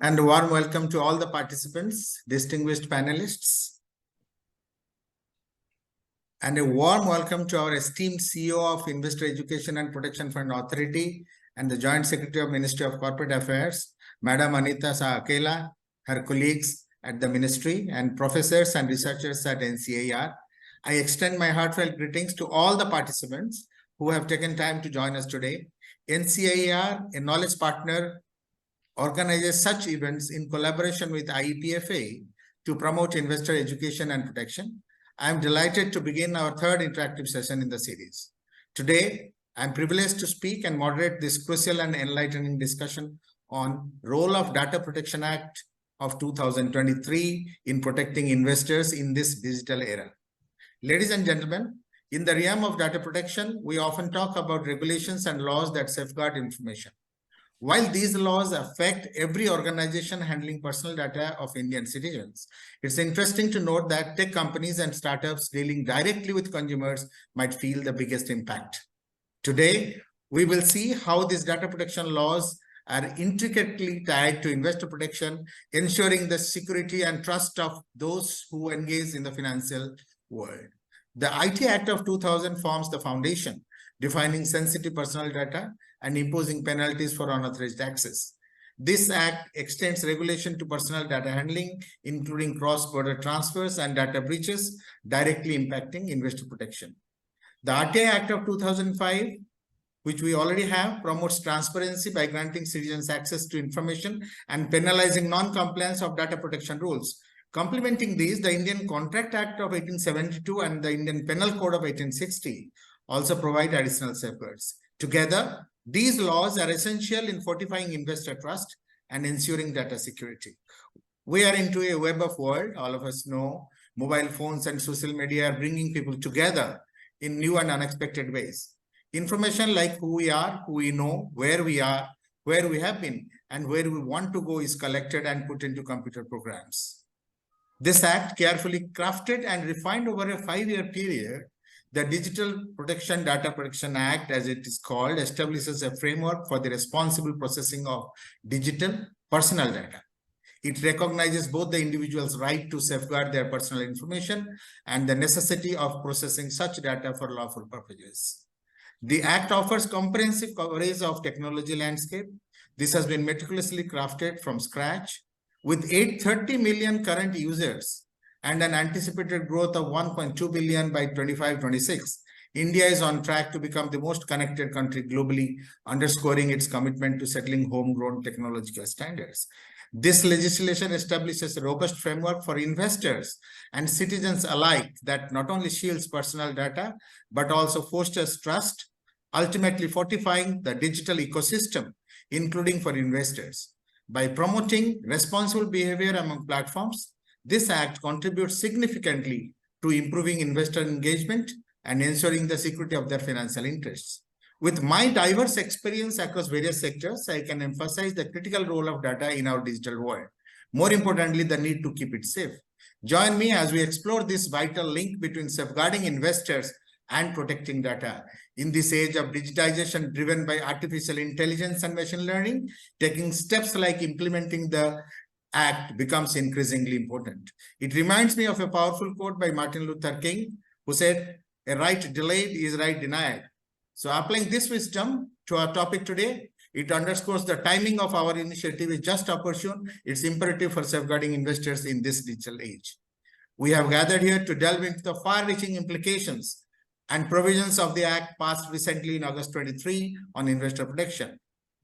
And a warm welcome to all the participants, distinguished panelists. And a warm welcome to our esteemed CEO of Investor Education and Protection Fund Authority and the Joint Secretary of Ministry of Corporate Affairs, Madam Anita Akela, her colleagues at the Ministry, and professors and researchers at NCAR. I extend my heartfelt greetings to all the participants who have taken time to join us today. NCAR, a knowledge partner, organizes such events in collaboration with IEPFA to promote investor education and protection. I am delighted to begin our third interactive session in the series. Today, I am privileged to speak and moderate this crucial and enlightening discussion on role of Data Protection Act of 2023 in protecting investors in this digital era. Ladies and gentlemen, in the realm of data protection, we often talk about regulations and laws that safeguard information. While these laws affect every organization handling personal data of Indian citizens, it's interesting to note that tech companies and startups dealing directly with consumers might feel the biggest impact. Today, we will see how these data protection laws are intricately tied to investor protection, ensuring the security and trust of those who engage in the financial world. The IT Act of 2000 forms the foundation, defining sensitive personal data and imposing penalties for unauthorized access. This act extends regulation to personal data handling, including cross-border transfers and data breaches, directly impacting investor protection. The RTA Act of 2005, which we already have, promotes transparency by granting citizens access to information and penalizing non-compliance of data protection rules. Complementing these, the Indian Contract Act of 1872 and the Indian Penal Code of 1860 also provide additional safeguards. Together, these laws are essential in fortifying investor trust and ensuring data security. We are into a web of world. All of us know mobile phones and social media are bringing people together in new and unexpected ways. Information like who we are, who we know, where we are, where we have been, and where we want to go is collected and put into computer programs. This act, carefully crafted and refined over a 5-year period, the Digital Protection Data Protection Act, as it is called, establishes a framework for the responsible processing of digital personal data. It recognizes both the individual's right to safeguard their personal information and the necessity of processing such data for lawful purposes. The Act offers comprehensive coverage of technology landscape. This has been meticulously crafted from scratch. With 830 million current users and an anticipated growth of 1.2 billion by 25-26, India is on track to become the most connected country globally, underscoring its commitment to settling homegrown technological standards. This legislation establishes a robust framework for investors and citizens alike that not only shields personal data, but also fosters trust, ultimately fortifying the digital ecosystem, including for investors. By promoting responsible behavior among platforms, this act contributes significantly to improving investor engagement and ensuring the security of their financial interests. With my diverse experience across various sectors, I can emphasize the critical role of data in our digital world. More importantly, the need to keep it safe. Join me as we explore this vital link between safeguarding investors and protecting data. In this age of digitization driven by artificial intelligence and machine learning, taking steps like implementing the Act becomes increasingly important. It reminds me of a powerful quote by Martin Luther King, who said, "A right delayed is right denied." So applying this wisdom to our topic today, it underscores the timing of our initiative is just opportune. It's imperative for safeguarding investors in this digital age. We have gathered here to delve into the far-reaching implications and provisions of the Act passed recently in August 23 on investor protection.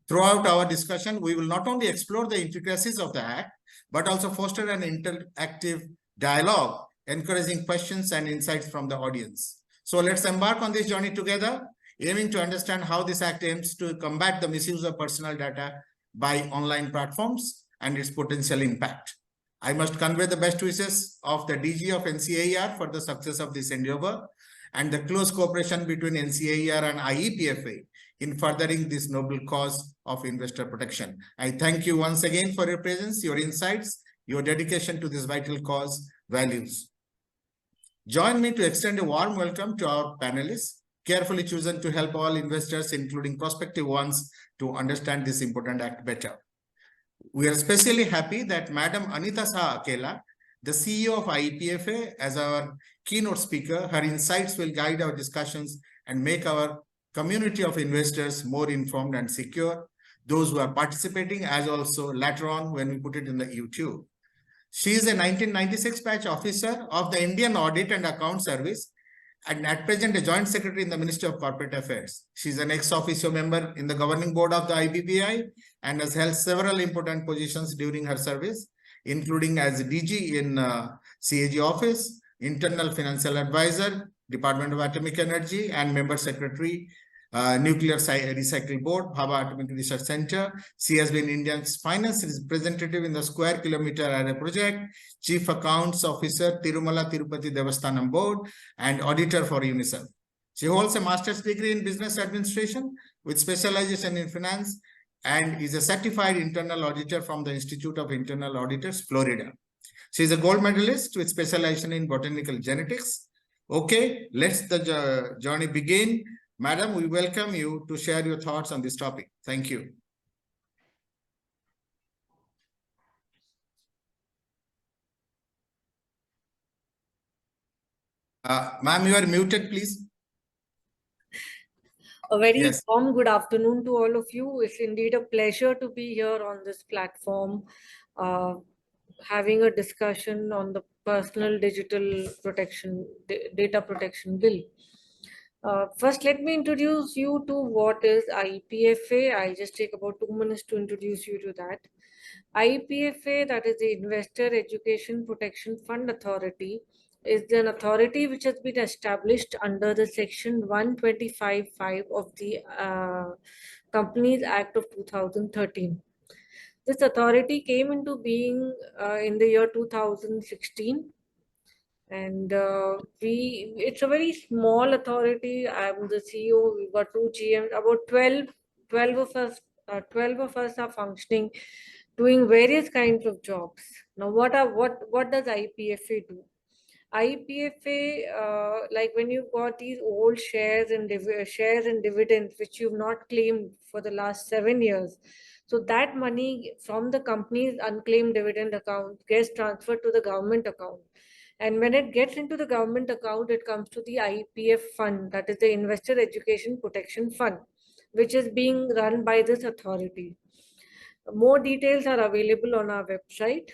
Throughout our discussion, we will not only explore the intricacies of the Act, but also foster an interactive dialogue, encouraging questions and insights from the audience. So let's embark on this journey together, aiming to understand how this Act aims to combat the misuse of personal data by online platforms and its potential impact. I must convey the best wishes of the DG of NCAR for the success of this endeavor and the close cooperation between NCAR and IEPFA in furthering this noble cause of investor protection. I thank you once again for your presence, your insights, your dedication to this vital cause values. Join me to extend a warm welcome to our panelists, carefully chosen to help all investors, including prospective ones, to understand this important act better. We are especially happy that Madam Anita Saha Akela, the CEO of IEPFA, as our keynote speaker. Her insights will guide our discussions and make our community of investors more informed and secure. Those who are participating, as also later on when we put it in the YouTube. She is a 1996 batch officer of the Indian Audit and Account Service and at present a joint secretary in the Ministry of Corporate Affairs. She is an ex officio member in the governing board of the IBPI and has held several important positions during her service, including as DG in CAG office, internal financial advisor, Department of Atomic Energy, and member secretary, Nuclear Recycle Board, Bhabha Atomic Research Center. She has been India's finance representative in the Square Kilometer Array Project, Chief Accounts Officer, Tirumala Tirupati Devasthanam Board, and Auditor for UNICEF. She holds a master's degree in business administration with specialization in finance and is a certified internal auditor from the Institute of Internal Auditors, Florida. She is a gold medalist with specialization in botanical genetics. Okay, let's the journey begin. Madam, we welcome you to share your thoughts on this topic. Thank you. Ma'am, you are muted, please. A very Yes. warm good afternoon to all of you. It's indeed a pleasure to be here on this platform, having a discussion on the personal digital protection, data protection bill. First, let me introduce you to what is IEPFA. I'll just take about 2 minutes to introduce you to that. IEPFA, that is the Investor Education Protection Fund Authority, is an authority which has been established under the section 125(5) of the Companies Act of 2013. This authority came into being in the year 2016, and it's a very small authority. I'm the CEO. We've got 2 GMs. About 12 of us. 12 of us are functioning, doing various kinds of jobs. Now, what does IPFA do? IPFA, like when you've got these old shares and dividends which you've not claimed for the last 7 years, so that money from the company's unclaimed dividend account gets transferred to the government account. And when it gets into the government account, it comes to the IEPF fund, that is the Investor Education Protection Fund, which is being run by this authority. More details are available on our website.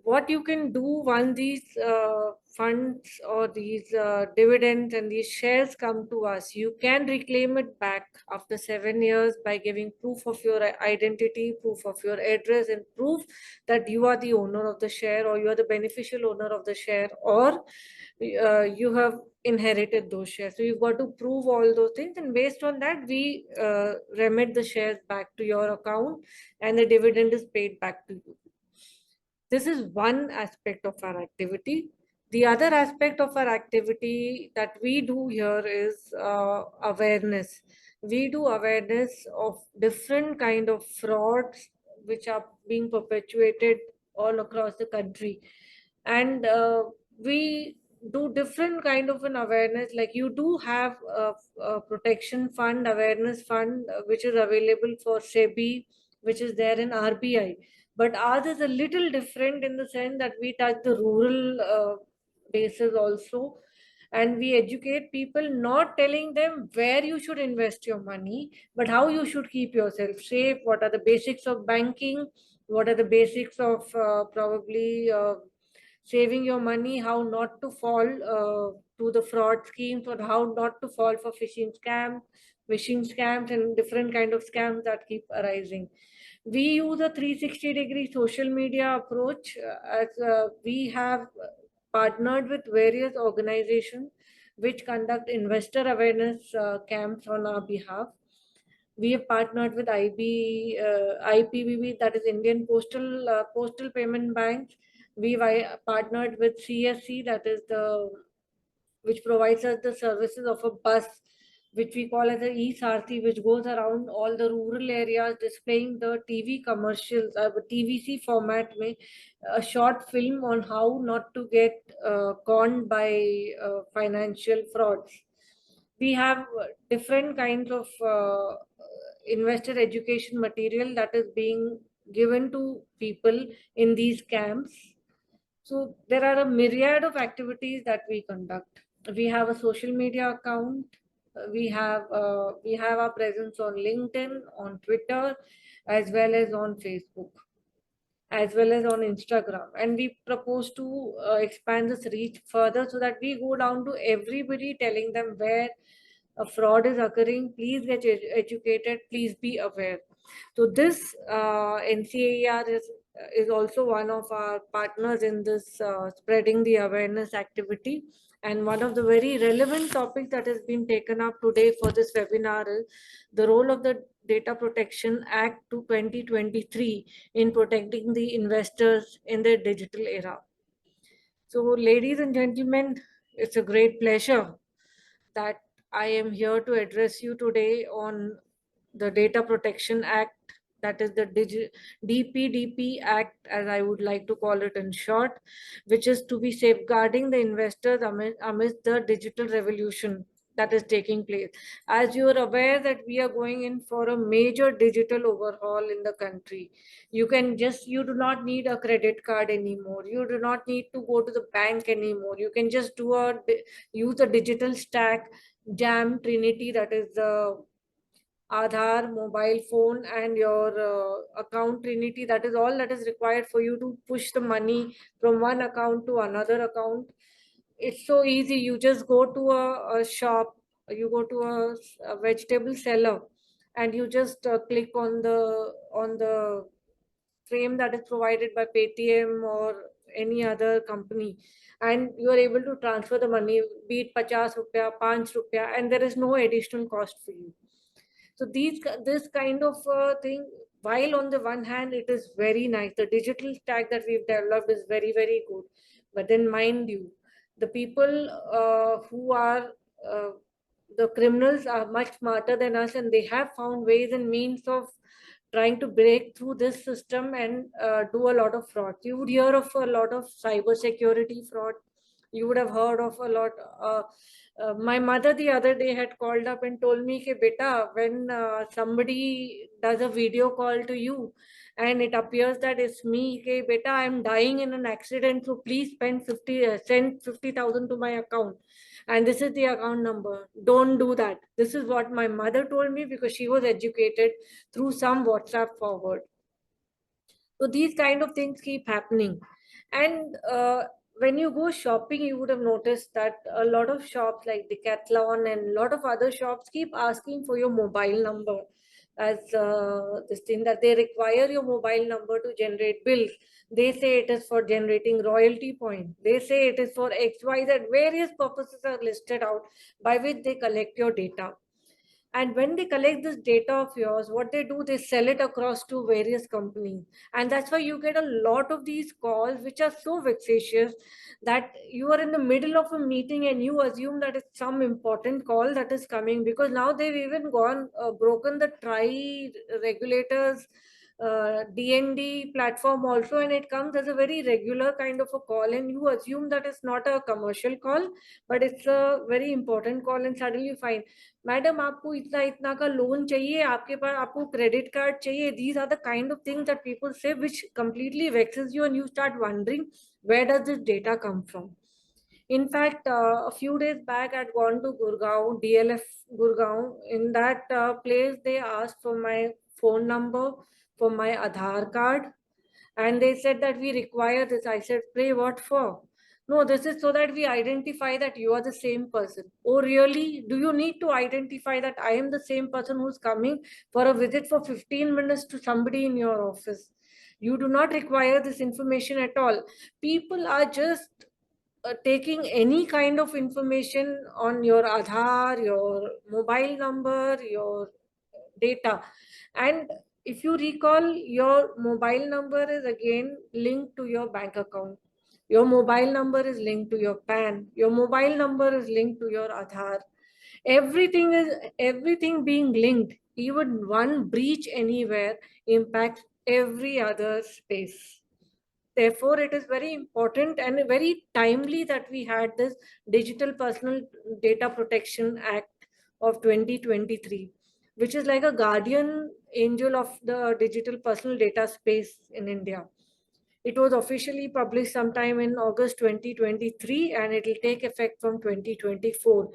What you can do once these funds or these dividends and these shares come to us, you can reclaim it back after 7 years by giving proof of your identity, proof of your address, and proof that you are the owner of the share, or you are the beneficial owner of the share, or you have inherited those shares. So you've got to prove all those things, and based on that, we remit the shares back to your account and the dividend is paid back to you. This is one aspect of our activity. The other aspect of our activity that we do here is awareness. We do awareness of different kind of frauds which are being perpetuated all across the country. And we do different kind of an awareness. Like you do have a protection fund, awareness fund, which is available for SEBI, which is there in RBI. But ours is a little different in the sense that we touch the rural bases also. And we educate people, not telling them where you should invest your money, but how you should keep yourself safe. What are the basics of banking? What are the basics of probably saving your money? How not to fall to the fraud schemes, or how not to fall for phishing scams, and different kind of scams that keep arising. We use a 360-degree social media approach, as we have partnered with various organizations which conduct investor awareness camps on our behalf. We have partnered with IPBB, that is Indian Postal Payment Bank. We've partnered with CSC, that is which provides us the services of a bus, which we call as a e-Sarthi, which goes around all the rural areas displaying the TV commercials, TVC format, a short film on how not to get conned by financial frauds. We have different kinds of investor education material that is being given to people in these camps. So there are a myriad of activities that we conduct. We have a social media account. We have our presence on LinkedIn, on Twitter, as well as on Facebook, as well as on Instagram. And we propose to expand this reach further so that we go down to everybody, telling them where a fraud is occurring. Please get educated. Please be aware. So this NCAER is also one of our partners in this spreading the awareness activity. And one of the very relevant topics that has been taken up today for this webinar is the role of the Data Protection Act to 2023 in protecting the investors in the digital era. So, ladies and gentlemen, it's a great pleasure that I am here to address you today on the Data Protection Act, that is the DPDP Act, as I would like to call it in short, which is to be safeguarding the investors amidst the digital revolution that is taking place. As you are aware that we are going in for a major digital overhaul in the country. You do not need a credit card anymore. You do not need to go to the bank anymore. You can just use a digital stack, Jam Trinity, that is the Aadhaar, mobile phone, and your account Trinity. That is all that is required for you to push the money from one account to another account. It's so easy. You just go to a shop, you go to a vegetable seller, and you just click on the frame that is provided by Paytm or any other company, and you are able to transfer the money, be it 50 rupiah, 5 rupiah, and there is no additional cost for you. So this kind of thing, while on the one hand it is very nice, the digital stack that we've developed is very, very good. But then mind you, the people who are the criminals are much smarter than us, and they have found ways and means of trying to break through this system and do a lot of fraud. You would hear of a lot of cyber security fraud. You would have heard of a lot. My mother the other day had called up and told me, "Ke beta, when somebody does a video call to you, and it appears that it's me, ke beta, I'm dying in an accident, so please send 50,000 to my account, and this is the account number. Don't do that." This is what my mother told me because she was educated through some WhatsApp forward. So these kind of things keep happening. And when you go shopping, you would have noticed that a lot of shops like Decathlon and a lot of other shops keep asking for your mobile number as this thing, that they require your mobile number to generate bills. They say it is for generating royalty point. They say it is for XYZ. Various purposes are listed out by which they collect your data. And when they collect this data of yours, what they do, they sell it across to various companies. And that's why you get a lot of these calls, which are so vexatious that you are in the middle of a meeting and you assume that it's some important call that is coming, because now they've even broken the regulators DND platform also, and it comes as a very regular kind of a call, and you assume that it's not a commercial call, but it's a very important call, and suddenly you find, madam आपको इतना इतना का loan चाहिए, आपके पास आपको credit card चाहिए. These are the kind of things that people say, which completely vexes you, and you start wondering, where does this data come from? In fact, a few days back, I'd gone to Gurgaon, DLF Gurgaon. In that place, they asked for my phone number, for my Aadhaar card, and they said that we require this. I said, pray what for? No, this is so that we identify that you are the same person. Oh, really? Do you need to identify that I am the same person who's coming for a visit for 15 minutes to somebody in your office? You do not require this information at all. People are just taking any kind of information on your Aadhaar, your mobile number, your data. And if you recall, your mobile number is again linked to your bank account. Your mobile number is linked to your PAN. Your mobile number is linked to your Aadhaar. Everything being linked. Even one breach anywhere impacts every other space. Therefore, it is very important and very timely that we had this Digital Personal Data Protection Act of 2023. which is like a guardian angel of the digital personal data space in India. It was officially published sometime in August 2023 and it will take effect from 2024.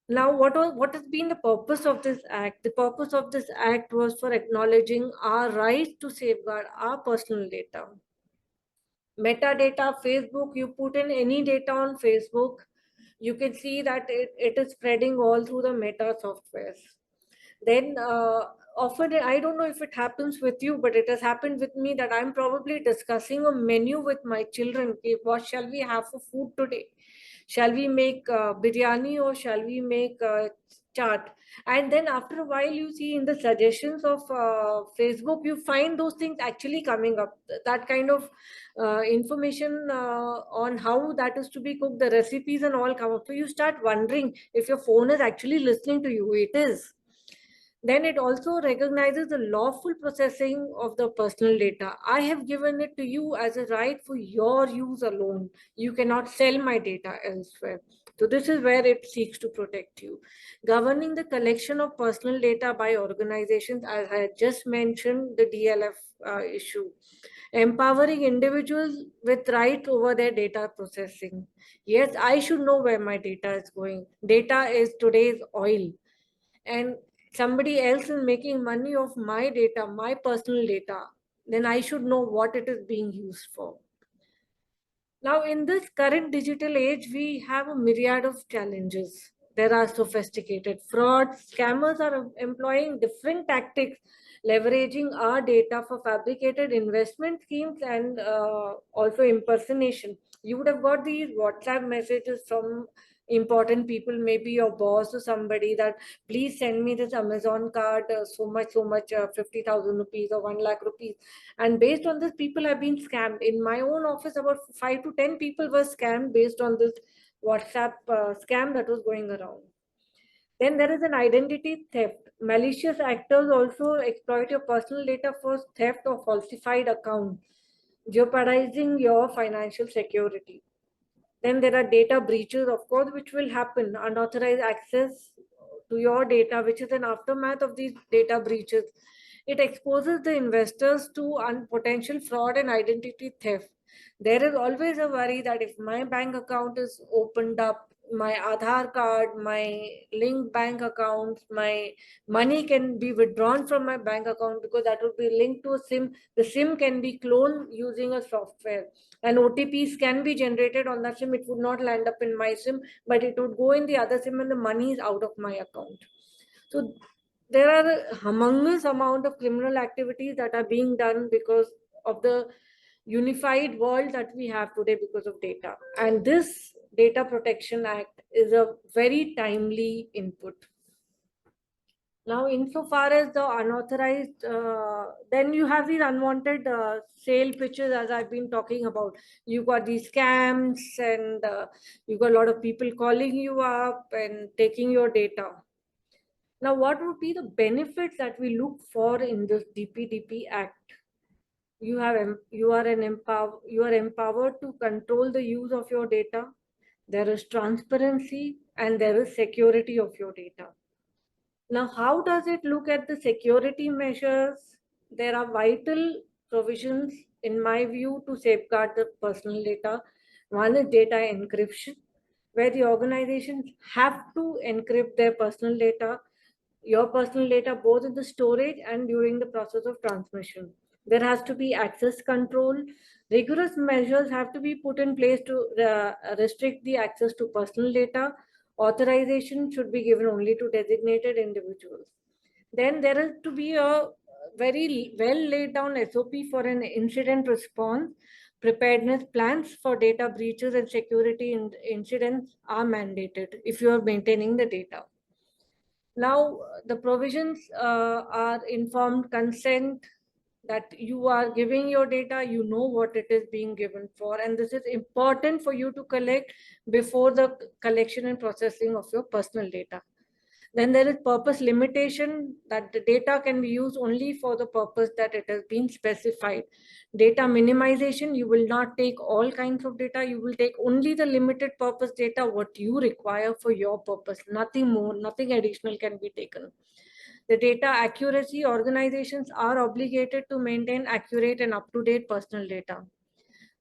Now, what has been the purpose of this act? The purpose of this act was for acknowledging our right to safeguard our personal data. Metadata, Facebook, you put in any data on Facebook, you can see that it is spreading all through the Meta softwares. Then often, I don't know if it happens with you, but it has happened with me that I'm probably discussing a menu with my children. Okay, what shall we have for food today? Shall we make biryani or shall we make chaat? And then after a while, you see in the suggestions of Facebook, you find those things actually coming up. That kind of information on how that is to be cooked, the recipes and all come up. So you start wondering if your phone is actually listening to you. It is. Then it also recognizes the lawful processing of the personal data. I have given it to you as a right for your use alone. You cannot sell my data elsewhere. So this is where it seeks to protect you. Governing the collection of personal data by organizations, as I just mentioned, the DLF issue. Empowering individuals with right over their data processing. Yes, I should know where my data is going. Data is today's oil. And somebody else is making money off my data, my personal data, then I should know what it is being used for. Now, in this current digital age, we have a myriad of challenges. There are sophisticated frauds. Scammers are employing different tactics, leveraging our data for fabricated investment schemes and also impersonation. You would have got these WhatsApp messages from important people, maybe your boss or somebody, that please send me this Amazon card, so much, 50,000 rupees or 1 lakh rupees. And based on this, people have been scammed. In my own office, about 5 to 10 people were scammed based on this WhatsApp scam that was going around. Then there is an identity theft. Malicious actors also exploit your personal data for theft or falsified account, jeopardizing your financial security. Then there are data breaches, of course, which will happen. Unauthorized access to your data, which is an aftermath of these data breaches. It exposes the investors to potential fraud and identity theft. There is always a worry that if my bank account is opened up, my Aadhaar card, my linked bank accounts, my money can be withdrawn from my bank account because that would be linked to a SIM. The SIM can be cloned using a software, and OTPs can be generated on that SIM. It would not land up in my SIM, but it would go in the other SIM and the money is out of my account. So there are a humongous amount of criminal activities that are being done because of the unified world that we have today because of data. And this Data Protection Act is a very timely input. Now, insofar as the unauthorized, then you have these unwanted sale pitches, as I've been talking about. You got these scams, and you got a lot of people calling you up and taking your data. Now, what would be the benefits that we look for in this DPDP Act? You are empowered to control the use of your data. There is transparency and there is security of your data. Now, how does it look at the security measures? There are vital provisions, in my view, to safeguard the personal data. One is data encryption, where the organizations have to encrypt their personal data, your personal data, both in the storage and during the process of transmission. There has to be access control. Rigorous measures have to be put in place to restrict the access to personal data. Authorization should be given only to designated individuals. Then there is to be a very well laid down SOP for an incident response. Preparedness plans for data breaches and security incidents are mandated if you are maintaining the data. Now, the provisions are informed consent, that you are giving your data, you know what it is being given for, and this is important for you to collect before the collection and processing of your personal data. Then there is purpose limitation, that the data can be used only for the purpose that it has been specified. Data minimization, you will not take all kinds of data, you will take only the limited purpose data, what you require for your purpose, nothing more, nothing additional can be taken. The data accuracy, organizations are obligated to maintain accurate and up-to-date personal data.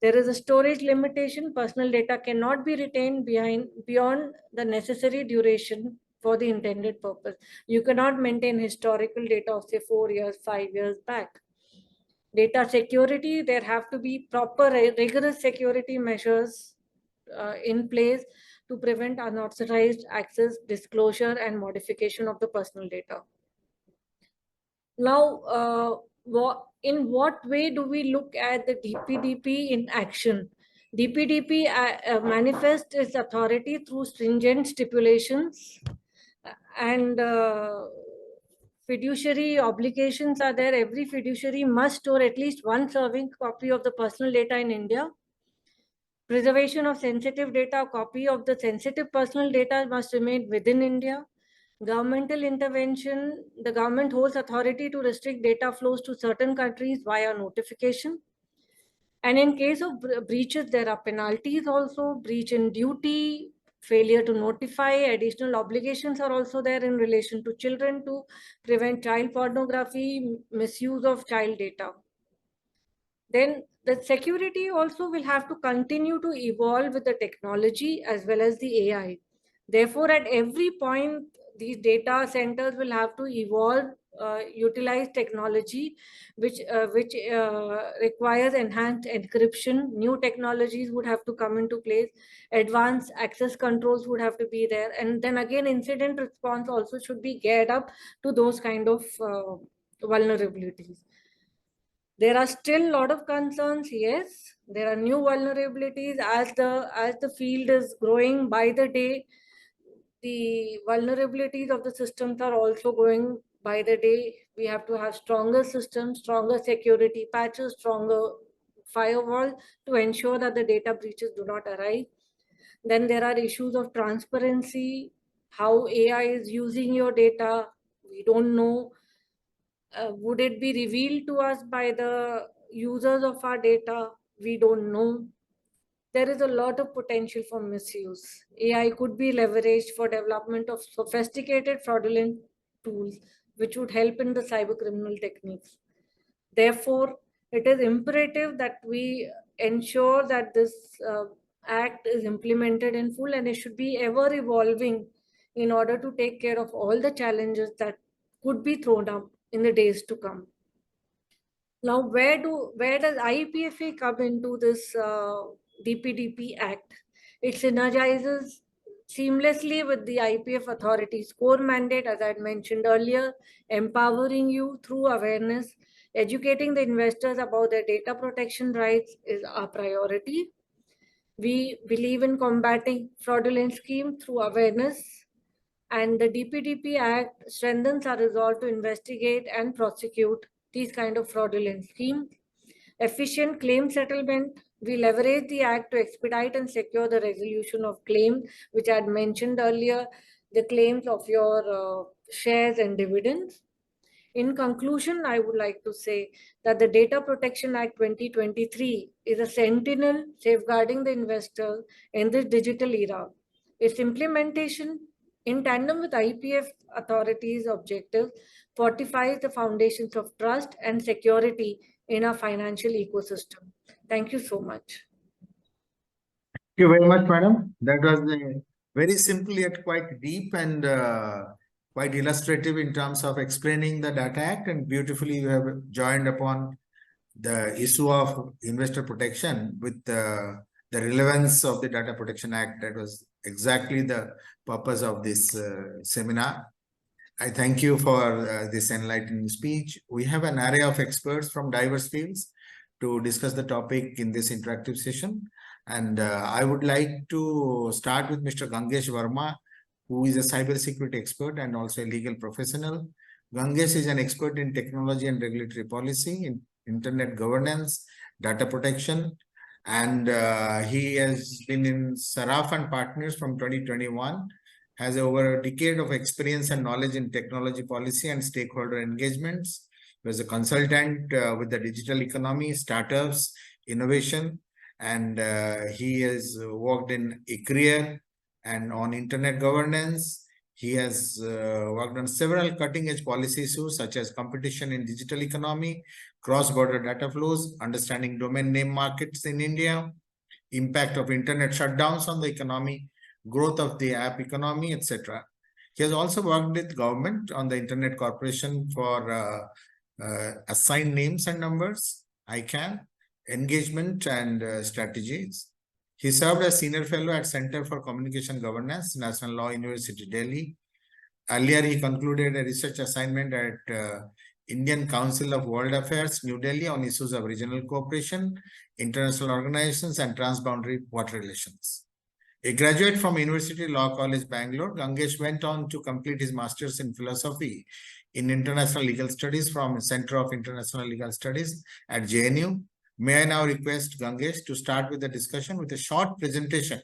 There is a storage limitation. Personal data cannot be retained beyond the necessary duration for the intended purpose. You cannot maintain historical data of say 4 years, 5 years back. Data security, there have to be proper rigorous security measures in place to prevent unauthorized access, disclosure, and modification of the personal data. Now, in what way do we look at the DPDP in action? DPDP manifests its authority through stringent stipulations and fiduciary obligations are there. Every fiduciary must store at least one serving copy of the personal data in India. Preservation of sensitive data, a copy of the sensitive personal data must remain within India. Governmental intervention, the government holds authority to restrict data flows to certain countries via notification. And in case of breaches, there are penalties also, breach in duty, failure to notify, additional obligations are also there in relation to children to prevent child pornography, misuse of child data. Then the security also will have to continue to evolve with the technology as well as the AI. Therefore, at every point, these data centers will have to evolve, utilize technology, which requires enhanced encryption. New technologies would have to come into place. Advanced access controls would have to be there. And then again, incident response also should be geared up to those kind of vulnerabilities. There are still a lot of concerns. Yes, there are new vulnerabilities as the field is growing by the day. The vulnerabilities of the systems are also going by the day. We have to have stronger systems, stronger security patches, stronger firewall to ensure that the data breaches do not arise. Then there are issues of transparency, how AI is using your data. We don't know. Would it be revealed to us by the users of our data? We don't know. There is a lot of potential for misuse. AI could be leveraged for development of sophisticated fraudulent tools, which would help in the cyber criminal techniques. Therefore, it is imperative that we ensure that this act is implemented in full, and it should be ever evolving in order to take care of all the challenges that could be thrown up in the days to come. Now, where does IEPFA come into this DPDP Act? It synergizes seamlessly with the IPF authority's core mandate, as I had mentioned earlier, empowering you through awareness. Educating the investors about their data protection rights is our priority. We believe in combating fraudulent schemes through awareness, and the DPDP Act strengthens our resolve to investigate and prosecute these kind of fraudulent schemes. Efficient claim settlement. We leverage the Act to expedite and secure the resolution of claims, which I had mentioned earlier, the claims of your shares and dividends. In conclusion, I would like to say that the Data Protection Act 2023 is a sentinel safeguarding the investor in this digital era. Its implementation, in tandem with IPF authorities' objectives, fortifies the foundations of trust and security in our financial ecosystem. Thank you so much. Thank you very much, madam. That was very simple yet quite deep and quite illustrative in terms of explaining the Data Act, and beautifully you have joined upon the issue of investor protection with the relevance of the Data Protection Act. That was exactly the purpose of this seminar. I thank you for this enlightening speech. We have an array of experts from diverse fields to discuss the topic in this interactive session. And I would like to start with Mr. Gangesh Verma, who is a cybersecurity expert and also a legal professional. Gangesh is an expert in technology and regulatory policy, in internet governance, data protection, and he has been in Saraf and Partners from 2021, has over a decade of experience and knowledge in technology policy and stakeholder engagements. He was a consultant with the digital economy, startups, innovation, and he has worked in a career and on internet governance. He has worked on several cutting-edge policy issues such as competition in digital economy, cross-border data flows, understanding domain name markets in India, impact of internet shutdowns on the economy, growth of the app economy, etc. He has also worked with government on the Internet Corporation for assigned names and numbers, ICANN, engagement and strategies. He served as senior fellow at Center for Communication Governance, National Law University, Delhi. Earlier, he concluded a research assignment at Indian Council of World Affairs, New Delhi, on issues of regional cooperation, international organizations, and transboundary water relations. A graduate from University Law College, Bangalore, Gangesh went on to complete his master's in philosophy in international legal studies from Center of International Legal Studies at JNU. May I now request Gangesh to start with the discussion with a short presentation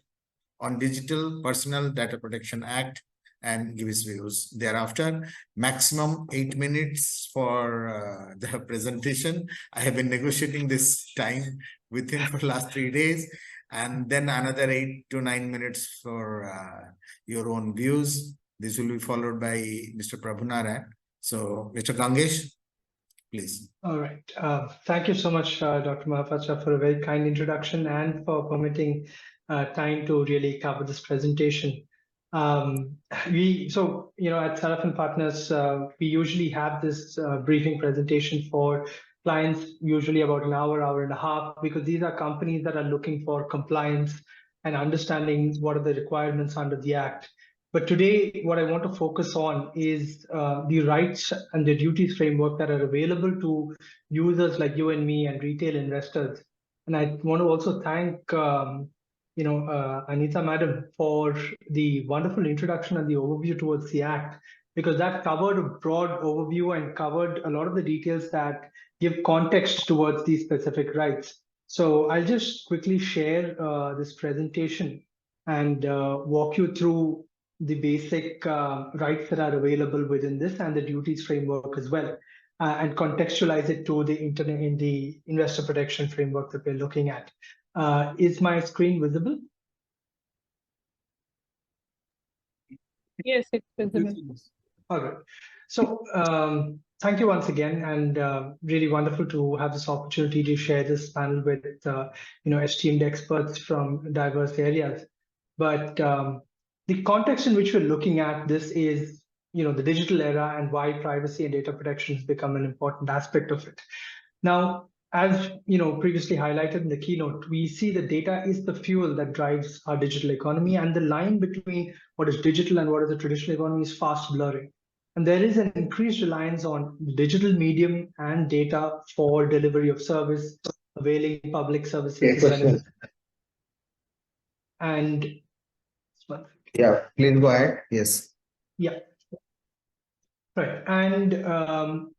on Digital Personal Data Protection Act and give his views. Thereafter, maximum 8 minutes for the presentation. I have been negotiating this time with him for the last 3 days, and then another 8 to 9 minutes for your own views. This will be followed by Mr. Prabhunarayan. So, Mr. Gangesh, please. All right. Thank you so much, Dr. Mahapatra, for a very kind introduction and for permitting time to really cover this presentation. So, at Saraf & Partners, we usually have this briefing presentation for clients, usually about an hour, hour and a half, because these are companies that are looking for compliance and understanding what are the requirements under the Act. But today, what I want to focus on is the rights and the duties framework that are available to users like you and me and retail investors. And I want to also thank Anita Madam for the wonderful introduction and the overview towards the Act, because that covered a broad overview and covered a lot of the details that give context towards these specific rights. So I'll just quickly share this presentation and walk you through the basic rights that are available within this and the duties framework as well, and contextualize it to the in the investor protection framework that we're looking at. Is my screen visible? Yes, it's visible. All right. So thank you once again, and really wonderful to have this opportunity to share this panel with esteemed experts from diverse areas. But the context in which we're looking at this is, the digital era and why privacy and data protection has become an important aspect of it. Now, as previously highlighted in the keynote, we see that data is the fuel that drives our digital economy, and the line between what is digital and what is the traditional economy is fast blurring. And there is an increased reliance on digital medium and data for delivery of service, availing public services. And yeah, please go ahead. Yes. Yeah. Right. And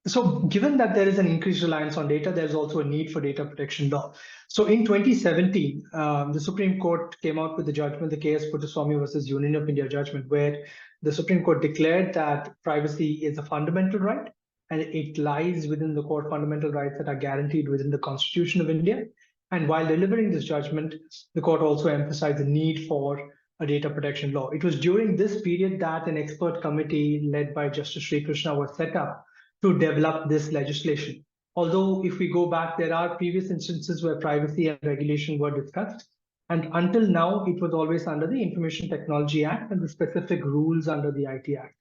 so given that there is an increased reliance on data, there's also a need for data protection law. So in 2017, the Supreme Court came out with the judgment, the K.S. Puttaswamy versus Union of India judgment, where the Supreme Court declared that privacy is a fundamental right, and it lies within the core fundamental rights that are guaranteed within the Constitution of India. And while delivering this judgment, the court also emphasized the need for a data protection law. It was during this period that an expert committee led by Justice Sri Krishna was set up to develop this legislation. Although if we go back, there are previous instances where privacy and regulation were discussed. And until now, it was always under the Information Technology Act and the specific rules under the IT Act.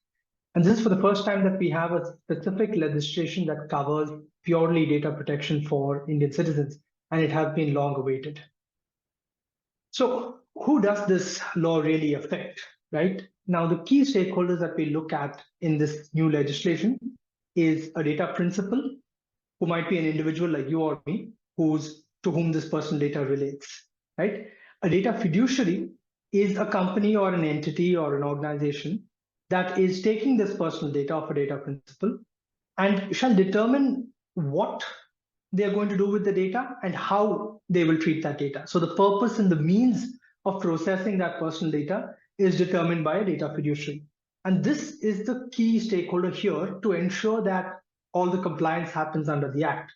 And this is for the first time that we have a specific legislation that covers purely data protection for Indian citizens, and it has been long awaited. So who does this law really affect, right? Now, the key stakeholders that we look at in this new legislation is a data principal, who might be an individual like you or me, to whom this personal data relates, right? A data fiduciary is a company or an entity or an organization that is taking this personal data of a data principal and shall determine what they are going to do with the data and how they will treat that data. So the purpose and the means of processing that personal data is determined by a data fiduciary. And this is the key stakeholder here to ensure that all the compliance happens under the Act.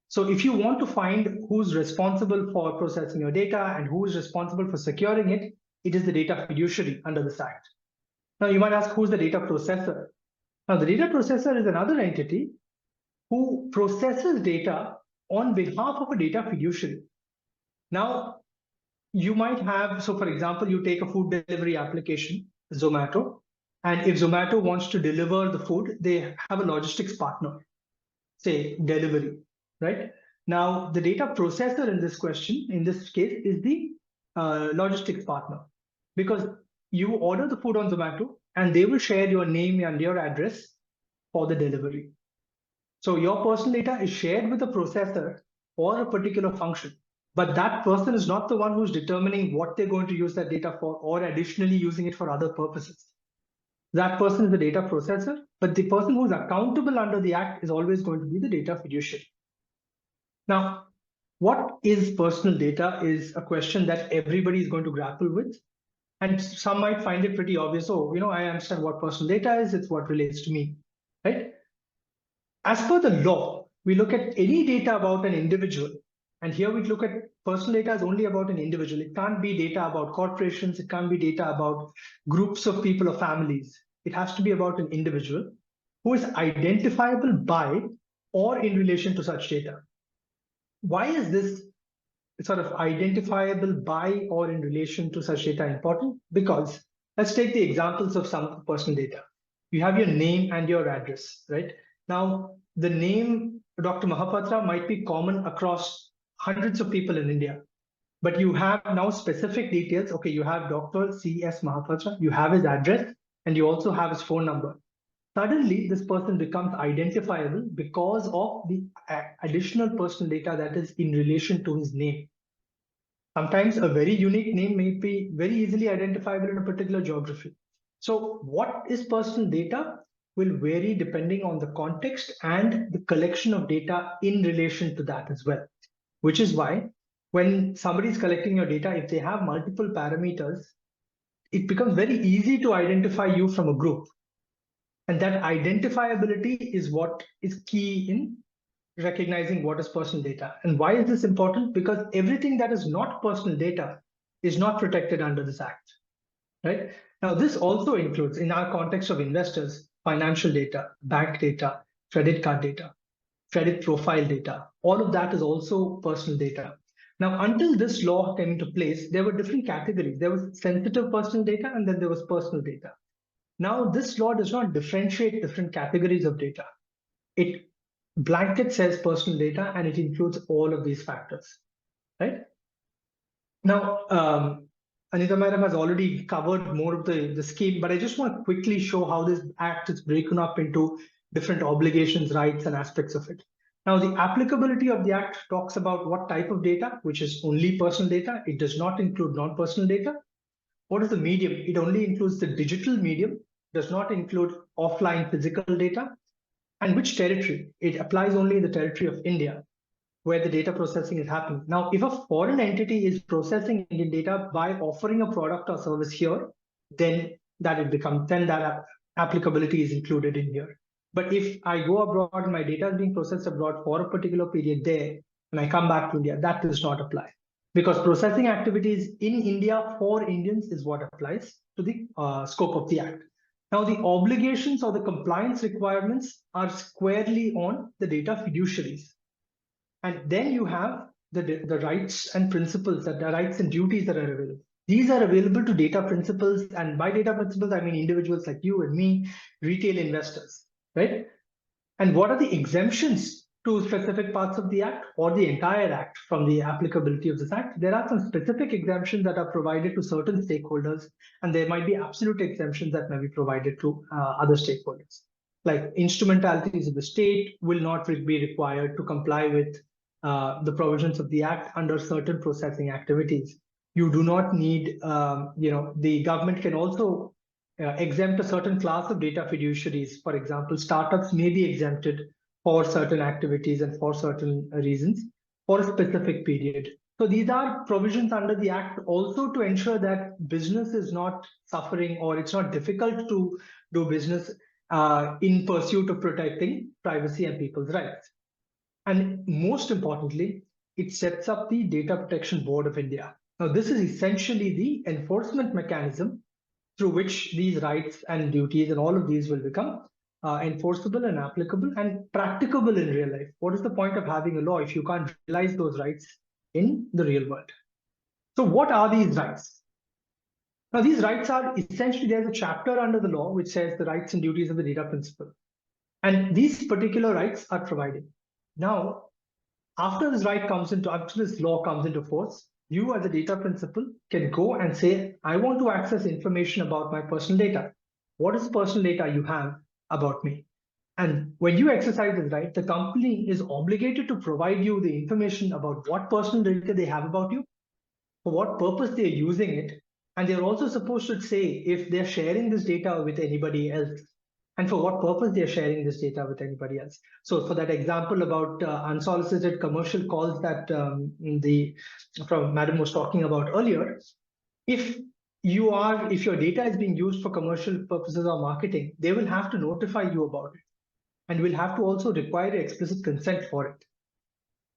So if you want to find who's responsible for processing your data and who is responsible for securing it, it is the data fiduciary under this Act. Now you might ask, who's the data processor? Now the data processor is another entity who processes data on behalf of a data fiduciary. Now you might have, so for example, you take a food delivery application, Zomato, and if Zomato wants to deliver the food, they have a logistics partner, say delivery, right? Now the data processor in this question, in this case, is the logistics partner, because you order the food on Zomato and they will share your name and your address for the delivery. So your personal data is shared with the processor for a particular function, but that person is not the one who's determining what they're going to use that data for, or additionally using it for other purposes. That person is the data processor, but the person who's accountable under the Act is always going to be the data fiduciary. Now, what is personal data is a question that everybody is going to grapple with. And some might find it pretty obvious. Oh, I understand what personal data is. It's what relates to me, right? As per the law, we look at any data about an individual. And here we look at personal data as only about an individual. It can't be data about corporations. It can't be data about groups of people or families. It has to be about an individual who is identifiable by or in relation to such data. Why is this sort of identifiable by or in relation to such data important? Because let's take the examples of some personal data. You have your name and your address, right? Now, the name Dr. Mahapatra might be common across hundreds of people in India, but you have now specific details. Okay, you have Dr. C.S. Mahapatra, you have his address, and you also have his phone number. Suddenly, this person becomes identifiable because of the additional personal data that is in relation to his name. Sometimes a very unique name may be very easily identifiable in a particular geography. So what is personal data will vary depending on the context and the collection of data in relation to that as well, which is why when somebody is collecting your data, if they have multiple parameters, it becomes very easy to identify you from a group. And that identifiability is what is key in recognizing what is personal data. And why is this important? Because everything that is not personal data is not protected under this Act, right? Now, this also includes, in our context of investors, financial data, bank data, credit card data, credit profile data. All of that is also personal data. Now, until this law came into place, there were different categories. There was sensitive personal data, and then there was personal data. Now, this law does not differentiate different categories of data. It blanket says personal data, and it includes all of these factors, right? Now, Anita Madam has already covered more of the scheme, but I just want to quickly show how this Act is broken up into different obligations, rights, and aspects of it. Now, the applicability of the Act talks about what type of data, which is only personal data. It does not include non-personal data. What is the medium? It only includes the digital medium, does not include offline physical data. And which territory? It applies only in the territory of India, where the data processing is happening. Now, if a foreign entity is processing Indian data by offering a product or service here, then that applicability is included in here. But if I go abroad and my data is being processed abroad for a particular period there, and I come back to India, that does not apply. Because processing activities in India for Indians is what applies to the scope of the Act. Now, the obligations or the compliance requirements are squarely on the data fiduciaries. And then you have the rights and principles, that the rights and duties that are available. These are available to data principals, and by data principals, I mean individuals like you and me, retail investors, right? And what are the exemptions to specific parts of the Act or the entire Act from the applicability of this Act? There are some specific exemptions that are provided to certain stakeholders, and there might be absolute exemptions that may be provided to other stakeholders. Like instrumentalities of the state will not be required to comply with the provisions of the Act under certain processing activities. You do not need, the government can also exempt a certain class of data fiduciaries. For example, startups may be exempted for certain activities and for certain reasons for a specific period. So these are provisions under the Act also to ensure that business is not suffering, or it's not difficult to do business in pursuit of protecting privacy and people's rights. And most importantly, it sets up the Data Protection Board of India. Now, this is essentially the enforcement mechanism through which these rights and duties and all of these will become enforceable and applicable and practicable in real life. What is the point of having a law if you can't realize those rights in the real world? So what are these rights? Now, these rights are essentially, there's a chapter under the law which says the rights and duties of the data principal. And these particular rights are provided. Now, after this law comes into force, you as a data principal can go and say, I want to access information about my personal data. What is the personal data you have about me? And when you exercise this right, the company is obligated to provide you the information about what personal data they have about you, for what purpose they're using it. And they're also supposed to say if they're sharing this data with anybody else and for what purpose they're sharing this data with anybody else. So for that example about unsolicited commercial calls that Madam was talking about earlier, if your data is being used for commercial purposes or marketing, they will have to notify you about it and will have to also require explicit consent for it.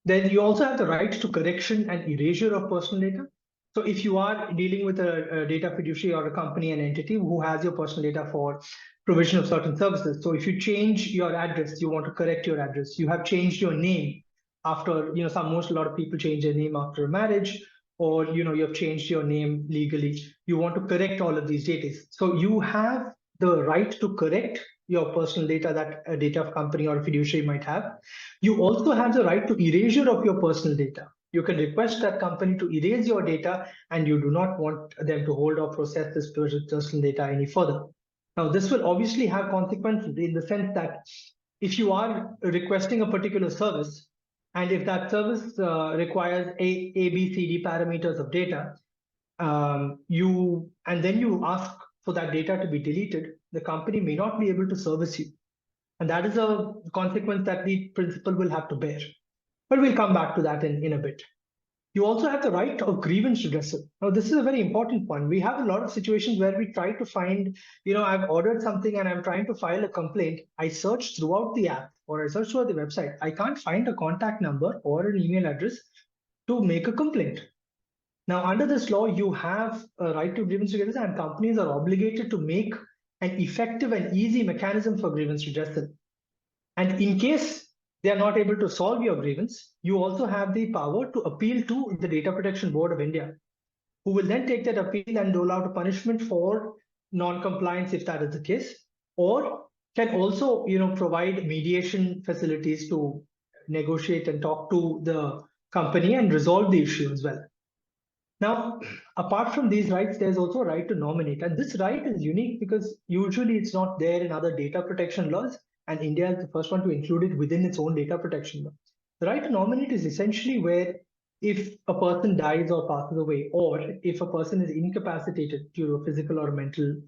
Then you also have the right to correction and erasure of personal data. So if you are dealing with a data fiduciary or a company, an entity who has your personal data for provision of certain services. So if you change your address, you want to correct your address. You have changed your name after, a lot of people change their name after a marriage, or you have changed your name legally. You want to correct all of these data. So you have the right to correct your personal data that a data company or a fiduciary might have. You also have the right to erasure of your personal data. You can request that company to erase your data and you do not want them to hold or process this personal data any further. Now, this will obviously have consequences in the sense that if you are requesting a particular service, and if that service requires A, B, C, D parameters of data, and then you ask for that data to be deleted, the company may not be able to service you. And that is a consequence that the principal will have to bear. But we'll come back to that in a bit. You also have the right of grievance redressal. Now, this is a very important one. We have a lot of situations where we try to find, I've ordered something and I'm trying to file a complaint. I search throughout the app or I search throughout the website. I can't find a contact number or an email address to make a complaint. Now, under this law, you have a right to grievance redressal, and companies are obligated to make an effective and easy mechanism for grievance redressal. And in case they are not able to solve your grievance, you also have the power to appeal to the Data Protection Board of India, who will then take that appeal and dole out a punishment for non-compliance if that is the case, or can also provide mediation facilities to negotiate and talk to the company and resolve the issue as well. Now, apart from these rights, there's also a right to nominate. And this right is unique because usually it's not there in other data protection laws. And India is the first one to include it within its own data protection law. The right to nominate is essentially where if a person dies or passes away, or if a person is incapacitated due to a physical or mental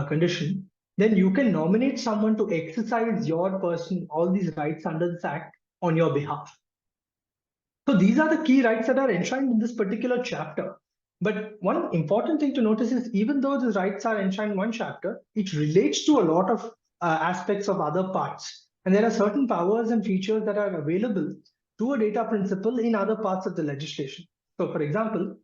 condition, then you can nominate someone to exercise all these rights under this act on your behalf. So these are the key rights that are enshrined in this particular chapter. But one important thing to notice is even though these rights are enshrined in one chapter, it relates to a lot of aspects of other parts. And there are certain powers and features that are available to a data principal in other parts of the legislation. So for example,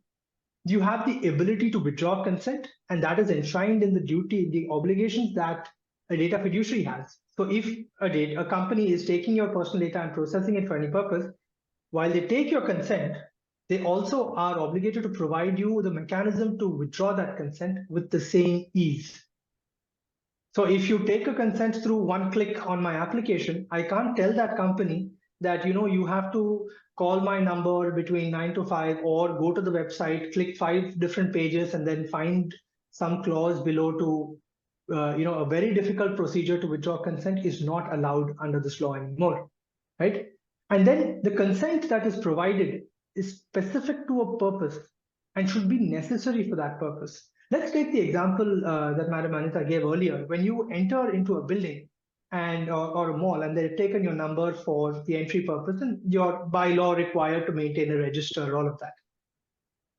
you have the ability to withdraw consent, and that is enshrined in the obligations that a data fiduciary has. So if a company is taking your personal data and processing it for any purpose, while they take your consent, they also are obligated to provide you the mechanism to withdraw that consent with the same ease. So if you take a consent through one click on my application, I can't tell that company that, you have to call my number between 9 to 5 or go to the website, click 5 different pages and then find some clause below to, a very difficult procedure to withdraw consent is not allowed under this law anymore, right? And then the consent that is provided is specific to a purpose and should be necessary for that purpose. Let's take the example that Madam Anita gave earlier. When you enter into a building or a mall and they've taken your number for the entry purpose and you're by law required to maintain a register, all of that.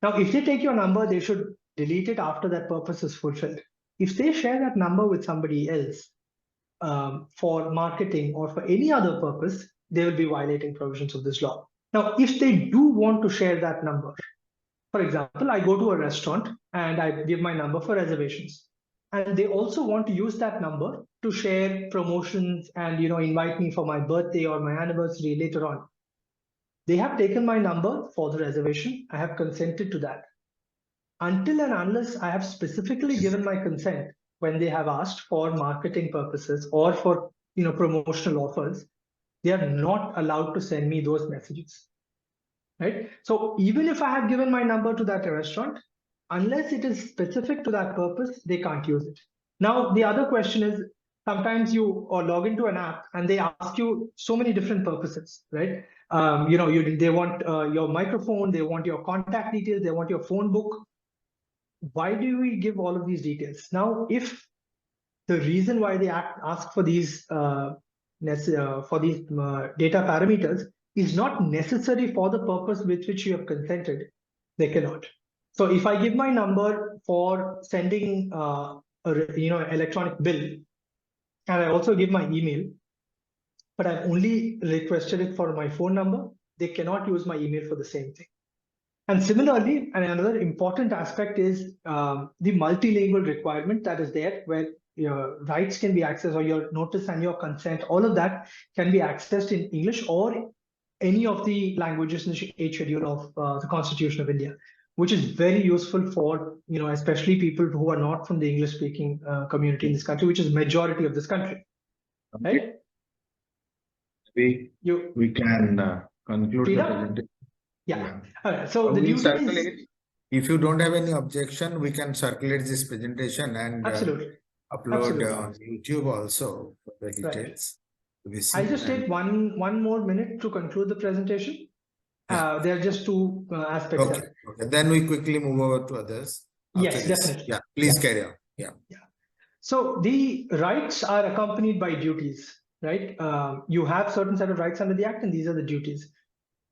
Now, if they take your number, they should delete it after that purpose is fulfilled. If they share that number with somebody else for marketing or for any other purpose, they will be violating provisions of this law. Now, if they do want to share that number, for example, I go to a restaurant and I give my number for reservations. and they also want to use that number to share promotions and invite me for my birthday or my anniversary later on. They have taken my number for the reservation. I have consented to that. Until and unless I have specifically given my consent when they have asked for marketing purposes or for promotional offers, they are not allowed to send me those messages. Right? So even if I have given my number to that restaurant, unless it is specific to that purpose, they can't use it. Now, the other question is, sometimes you log into an app and they ask you so many different purposes, right? They want your microphone, they want your contact details, they want your phone book. Why do we give all of these details? Now, if the reason why they ask for these data parameters is not necessary for the purpose with which you have consented, they cannot. So if I give my number for sending electronic bill, and I also give my email, but I've only requested it for my phone number, they cannot use my email for the same thing. And similarly, and another important aspect is the multilingual requirement that is there, where your rights can be accessed, or your notice and your consent, all of that can be accessed in English or any of the languages in the 8th schedule of the Constitution of India, which is very useful for, especially people who are not from the English speaking community in this country, which is majority of this country. Right? We can conclude the presentation. Yeah. All right. So the we'll duty is, if you don't have any objection, we can circulate this presentation and absolutely upload on YouTube also for the details. Right. I'll just take one more minute to conclude the presentation. Yeah. There are just two aspects. Okay. Okay. Then we quickly move over to others. Yes, definitely. Yeah. Please carry on. Yeah. So the rights are accompanied by duties, right? You have certain set of rights under the Act, and these are the duties.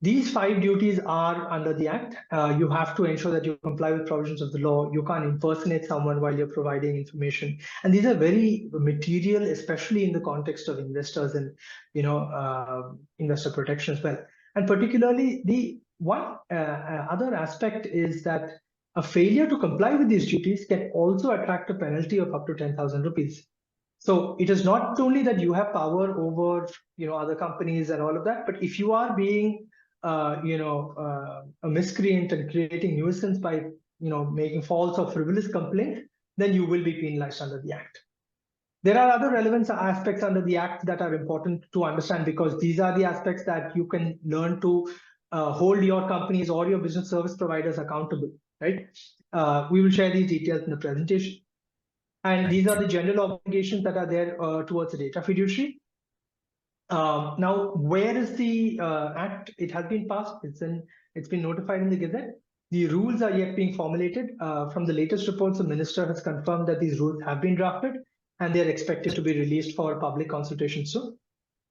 These 5 duties are under the Act. You have to ensure that you comply with provisions of the law. You can't impersonate someone while you're providing information. And these are very material, especially in the context of investors and, investor protection as well. And particularly, the one other aspect is that a failure to comply with these duties can also attract a penalty of up to 10,000 rupees. So it is not only that you have power over, other companies and all of that, but if you are being a miscreant and creating nuisance by making false or frivolous complaint, then you will be penalized under the Act. There are other relevant aspects under the Act that are important to understand, because these are the aspects that you can learn to hold your companies or your business service providers accountable, right? We will share these details in the presentation. And these are the general obligations that are there towards the data fiduciary. Now, where is the Act? It has been passed. It's been notified in the Gazette. The rules are yet being formulated. From the latest reports, the minister has confirmed that these rules have been drafted, and they are expected to be released for public consultation soon.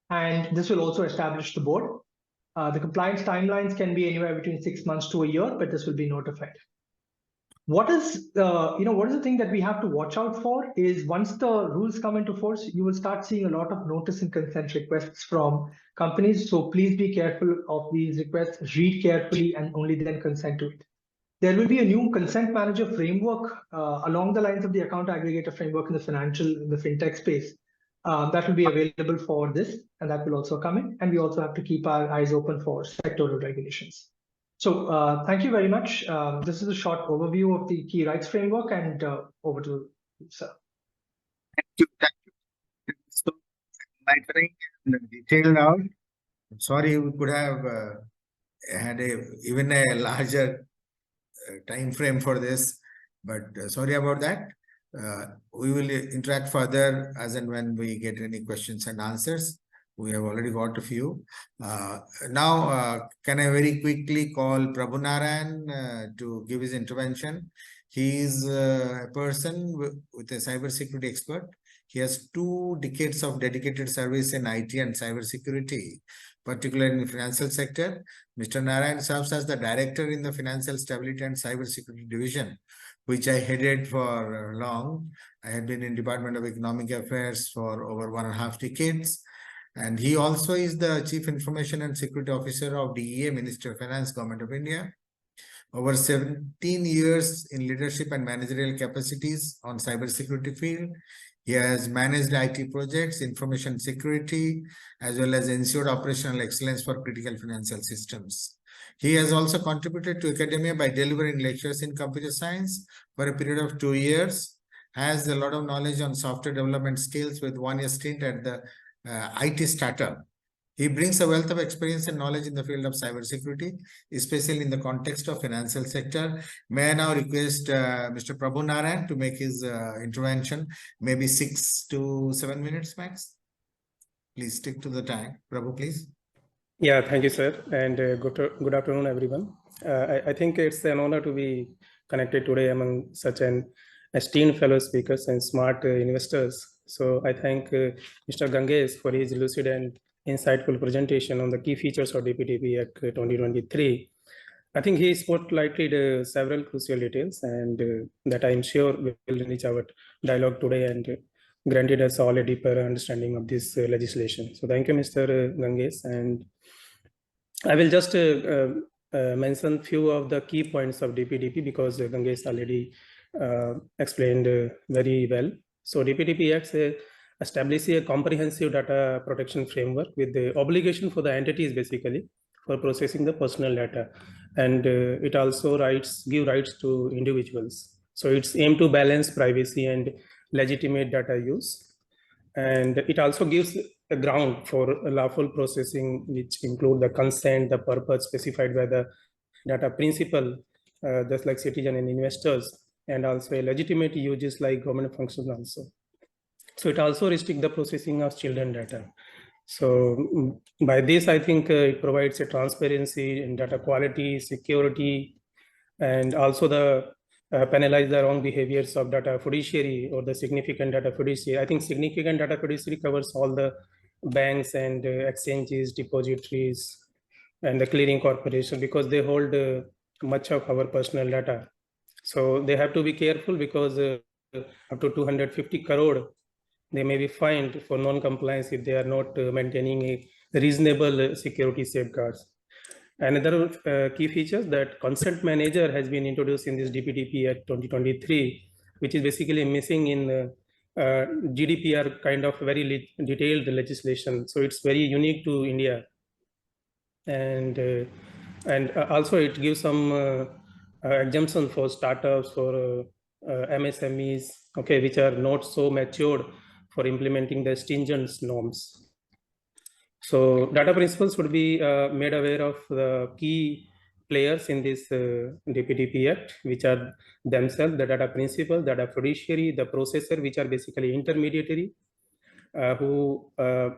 And this will also establish the board. The compliance timelines can be anywhere between 6 months to a year, but this will be notified. What is the thing that we have to watch out for is, once the rules come into force, you will start seeing a lot of notice and consent requests from companies. So please be careful of these requests, read carefully, and only then consent to it. There will be a new consent manager framework along the lines of the account aggregator framework in the fintech space that will be available for this, and that will also come in. And we also have to keep our eyes open for sectoral regulations. So thank you very much. This is a short overview of the key rights framework, and over to you, sir. Thank you. So enlightening and detailed out. I'm sorry, we could have had even a larger time frame for this, but sorry about that. We will interact further as and when we get any questions and answers. We have already got a few. Now, can I very quickly call Prabhu Narayan to give his intervention? He is a person with a cybersecurity expert. He has 2 decades of dedicated service in IT and cybersecurity, particularly in the financial sector. Mr. Narayan serves as the director in the Financial Stability and Cybersecurity Division, which I headed for long. I had been in Department of Economic Affairs for over 1.5 decades. And he also is the Chief Information and Security Officer of DEA, Ministry of Finance, Government of India. Over 17 years in leadership and managerial capacities on cybersecurity field. He has managed IT projects, information security, as well as ensured operational excellence for critical financial systems. He has also contributed to academia by delivering lectures in computer science for a period of 2 years, has a lot of knowledge on software development skills with 1 year stint at the IT startup. He brings a wealth of experience and knowledge in the field of cybersecurity, especially in the context of financial sector. May I now request Mr. Prabhu Narayan to make his intervention, maybe 6 to 7 minutes max. Please stick to the time. Prabhu, please. Yeah, thank you, sir. And good afternoon, everyone. I think it's an honor to be connected today among such an esteemed fellow speakers and smart investors. So I thank Mr. Ganges for his lucid and insightful presentation on the key features of DPDP Act 2023. I think he spotlighted several crucial details and that I'm sure will enrich our dialogue today and granted us all a deeper understanding of this legislation. So thank you, Mr. Ganges. And I will just mention few of the key points of DPDP because Ganges already explained very well. So DPDP Act establishes a comprehensive data protection framework with the obligation for the entities basically for processing the personal data, and it also give rights to individuals. So it's aimed to balance privacy and legitimate data use, and it also gives a ground for lawful processing, which include the consent, the purpose specified by the data principle, just like citizen and investors, and also a legitimate uses like government functions also. So it also restricts the processing of children data. So by this, I think it provides a transparency in data quality, security, and also the penalize the wrong behaviors of data fiduciary or the significant data fiduciary. I think significant data fiduciary covers all the banks and exchanges, depositories, and the clearing corporation because they hold much of our personal data. So they have to be careful because up to 250 crore they may be fined for non-compliance if they are not maintaining a reasonable security safeguards. Another key features that consent manager has been introduced in this DPDP Act 2023, which is basically missing in GDPR kind of very detailed legislation. So it's very unique to India. And also it gives some exemption for startups, for MSMEs, okay, which are not so matured for implementing the stringent norms. So data principals would be made aware of the key players in this DPDP Act, which are themselves the data principal, the data fiduciary, the processor, which are basically intermediary who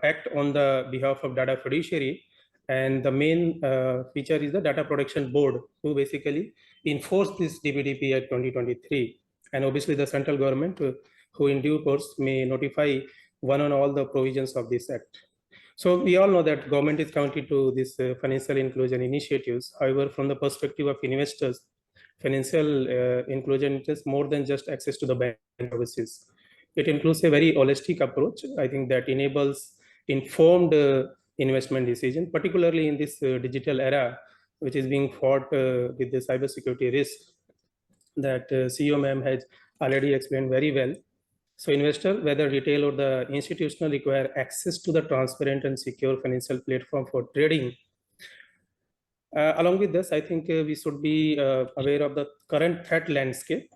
act on the behalf of data fiduciary. And the main feature is the data protection board, who basically enforce this DPDP Act 2023. And obviously the central government, who in due course may notify one on all the provisions of this act. So we all know that government is committed to this financial inclusion initiatives. However, from the perspective of investors, financial inclusion is more than just access to the bank services. It includes a very holistic approach, I think, that enables informed investment decision, particularly in this digital era, which is being fought with the cybersecurity risk that CEO ma'am has already explained very well. So investor, whether retail or the institutional, require access to the transparent and secure financial platform for trading. Along with this, I think we should be aware of the current threat landscape.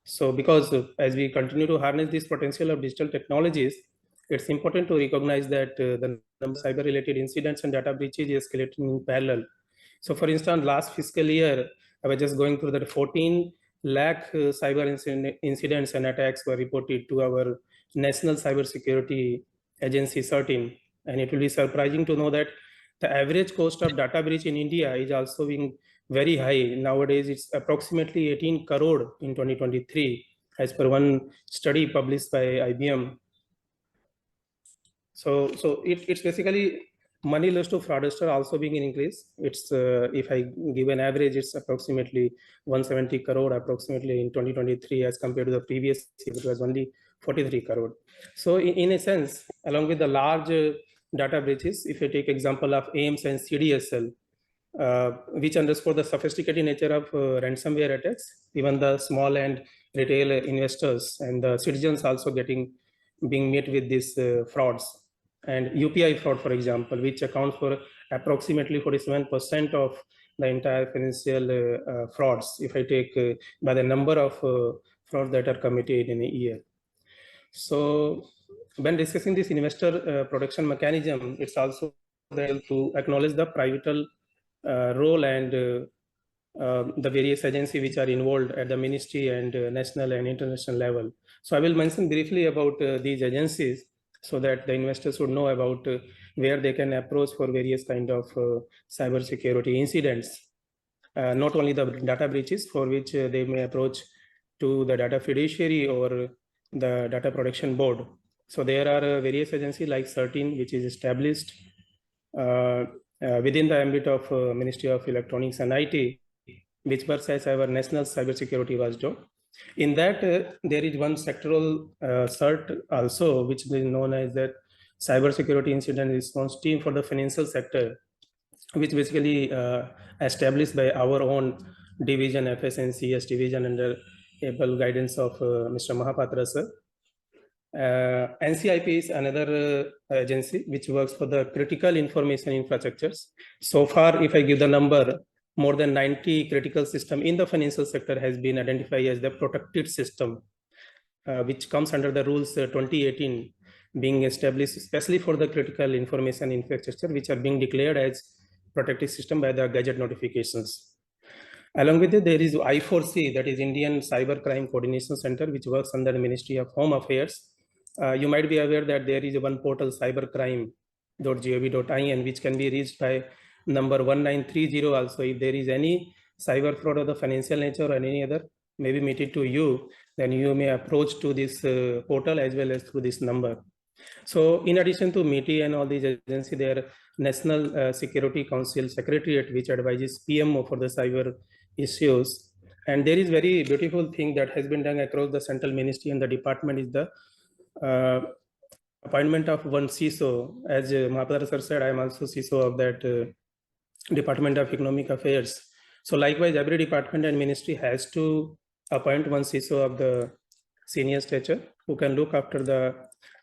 So because as we continue to harness this potential of digital technologies, it's important to recognize that the number of cyber-related incidents and data breaches is escalating in parallel. So for instance, last fiscal year, I was just going through that 14 lakh cyber incidents and attacks were reported to our National Cybersecurity Agency, CERT-In. And it will be surprising to know that the average cost of data breach in India is also being very high. Nowadays, it's approximately 18 crore in 2023, as per one study published by IBM. So it's basically money lost to fraudster also being in increase. It's if I give an average, it's approximately 170 crore approximately in 2023 as compared to the previous year, it was only 43 crore. So in a sense, along with the large data breaches, if you take example of AIMS and CDSL, which underscore the sophisticated nature of ransomware attacks. Even the small and retail investors and the citizens also being met with these frauds. And UPI fraud, for example, which accounts for approximately 47% of the entire financial frauds, if I take by the number of frauds that are committed in a year. So when discussing this investor protection mechanism, it's also to acknowledge the pivotal role and the various agencies which are involved at the ministry and national and international level. So I will mention briefly about these agencies so that the investors would know about where they can approach for various kind of cyber security incidents. Not only the data breaches for which they may approach to the data fiduciary or the data protection board. So there are various agencies like CERTIN, which is established within the ambit of Ministry of Electronics and IT, which works as our national cybersecurity watchdog. In that, there is one sectoral CERT also, which is known as the Cybersecurity Incident Response Team for the financial sector, which basically established by our own division, FS&CS division, under able guidance of Mr. Mahapatra sir. NCIP is another agency which works for the critical information infrastructures. So far, if I give the number, more than 90 critical system in the financial sector has been identified as the protected system, which comes under the rules 2018 being established especially for the critical information infrastructure, which are being declared as protected system by the Gazette notifications. Along with it, there is I4C, that is Indian Cyber Crime Coordination Center, which works under the Ministry of Home Affairs. You might be aware that there is one portal, cybercrime.gov.in, which can be reached by number 1930 also. If there is any cyber fraud of the financial nature or any other, maybe meted to you, then you may approach to this portal as well as through this number. So in addition to MITI and all these agencies, there are National Security Council Secretariat, which advises PMO for the cyber issues. And there is very beautiful thing that has been done across the central ministry and the department is the appointment of one CISO. As Mahapatra sir said, I am also CISO of that Department of Economic Affairs. So likewise, every department and ministry has to appoint one CISO of the senior stature who can look after the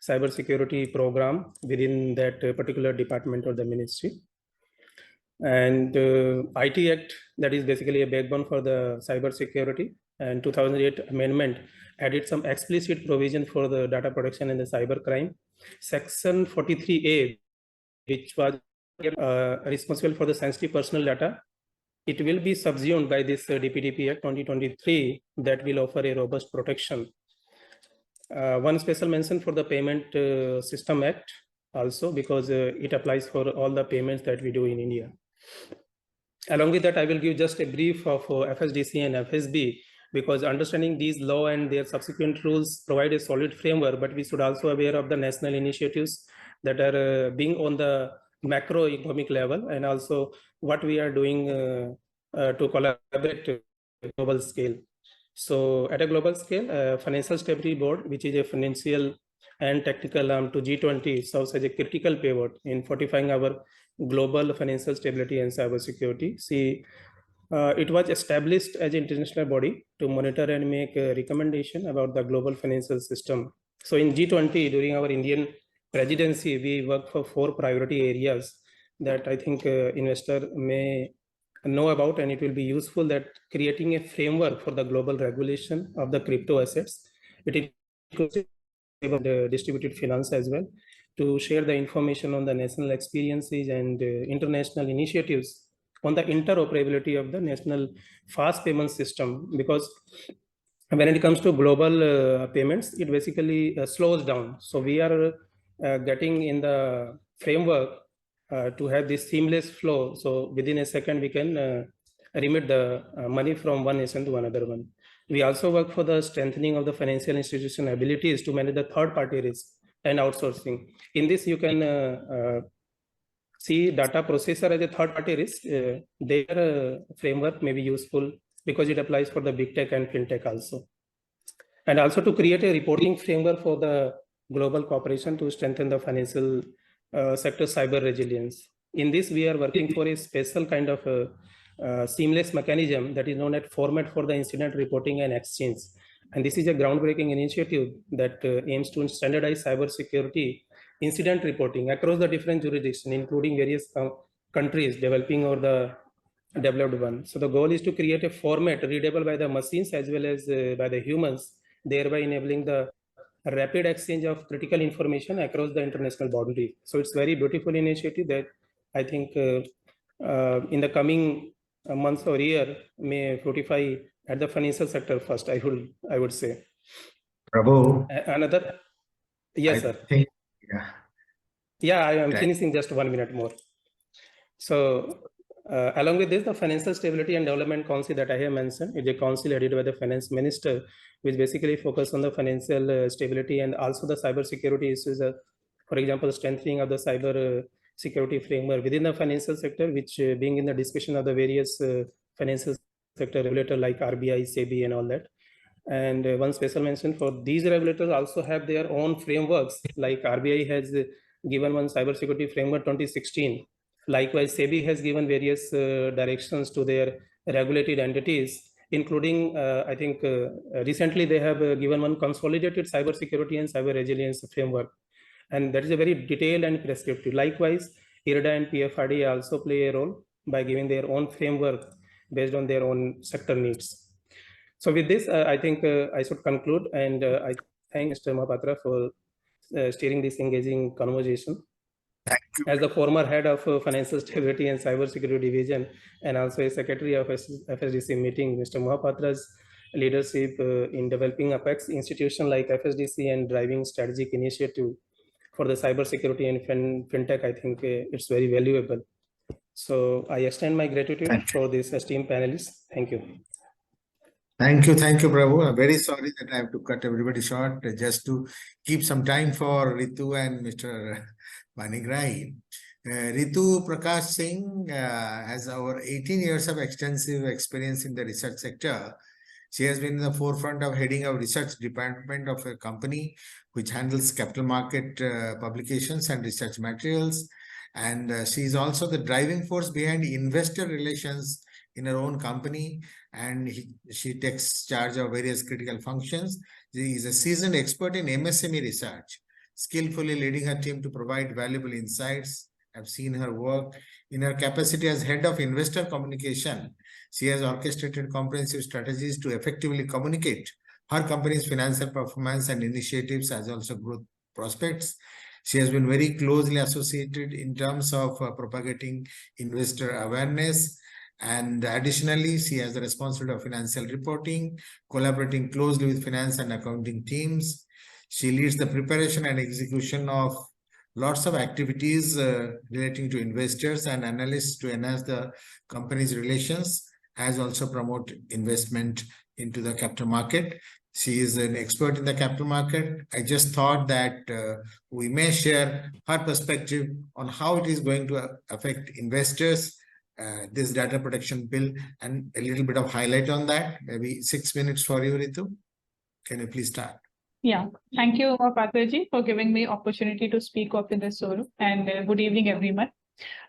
cyber security program within that particular department or the ministry. And IT Act, that is basically a backbone for the cyber security, and 2008 amendment added some explicit provision for the data protection and the cyber crime. Section 43A, which was responsible for the sensitive personal data, it will be subsumed by this DPDP Act 2023 that will offer a robust protection. One special mention for the Payment System Act also, because it applies for all the payments that we do in India. Along with that, I will give just a brief of FSDC and FSB, because understanding these law and their subsequent rules provide a solid framework, but we should also aware of the national initiatives that are being on the macroeconomic level, and also what we are doing to collaborate at a global scale. So at a global scale, Financial Stability Board, which is a financial and technical arm to G20, serves as a critical pivot in fortifying our global financial stability and cybersecurity. See, it was established as an international body to monitor and make a recommendation about the global financial system. So in G20, during our Indian presidency, we worked for 4 priority areas that I think investor may know about, and it will be useful, that creating a framework for the global regulation of the crypto assets. It includes the distributed finance as well, to share the information on the national experiences and international initiatives on the interoperability of the national fast payment system, because when it comes to global payments, it basically slows down. So we are getting in the framework to have this seamless flow. So within a second, we can remit the money from one nation to another one. We also work for the strengthening of the financial institution abilities to manage the third-party risk and outsourcing. In this, you can see data processor as a third-party risk. Their framework may be useful because it applies for the big tech and fintech also. And also to create a reporting framework for the global cooperation to strengthen the financial sector cyber resilience. in this, we are working for a special kind of seamless mechanism that is known as format for the incident reporting and exchange. And this is a groundbreaking initiative that aims to standardize cybersecurity incident reporting across the different jurisdictions, including various countries, developing or the developed one. So the goal is to create a format readable by the machines as well as by the humans, thereby enabling the rapid exchange of critical information across the international boundary. So it's very beautiful initiative that I think in the coming months or year may fructify at the financial sector first, I would say. Prabhu, Another, yes, I sir. think, Yeah, I am Okay. finishing just 1 minute more. So along with this, the Financial Stability and Development Council that I have mentioned is a council headed by the finance minister, which basically focus on the financial stability and also the cyber security issues. For example, strengthening of the cyber security framework within the financial sector, which being in the discussion of the various financial sector regulator like RBI, SEBI, and all that. And one special mention for these regulators also have their own frameworks, like RBI has given one cybersecurity framework 2016. Likewise, SEBI has given various directions to their regulated entities, including, I think, recently they have given one consolidated cybersecurity and cyber resilience framework. And that is a very detailed and prescriptive. Likewise, IRDA and PFRDA also play a role by giving their own framework based on their own sector needs. So with this, I think I should conclude, and I thank Mr. Mahapatra for steering this engaging conversation. Thank you. As the former head of Financial Stability and Cybersecurity Division, and also a secretary of FSDC meeting, Mr. Mahapatra's leadership in developing Apex institution like FSDC and driving strategic initiative for the cybersecurity and fintech, I think it's very valuable. So I extend my gratitude for this esteemed panelists. Thank you. Thank you, Prabhu. I'm very sorry that I have to cut everybody short just to keep some time for Ritu and Mr. Manigrai. Ritu Prakash Singh has over 18 years of extensive experience in the research sector. She has been in the forefront of heading a research department of a company which handles capital market publications and research materials. And she is also the driving force behind investor relations in her own company, and she takes charge of various critical functions. She is a seasoned expert in MSME research, skillfully leading her team to provide valuable insights. I've seen her work in her capacity as head of investor communication. She has orchestrated comprehensive strategies to effectively communicate her company's financial performance and initiatives, as also growth prospects. She has been very closely associated in terms of propagating investor awareness. And additionally, she has the responsibility of financial reporting, collaborating closely with finance and accounting teams. She leads the preparation and execution of lots of activities relating to investors and analysts to enhance the company's relations, as also promote investment into the capital market. She is an expert in the capital market. I just thought that we may share her perspective on how it is going to affect investors, this data protection bill, and a little bit of highlight on that. Maybe 6 minutes for you, Ritu. Can you please start? Yeah, thank you, Patraji, for giving me opportunity to speak up in this forum, and good evening, everyone.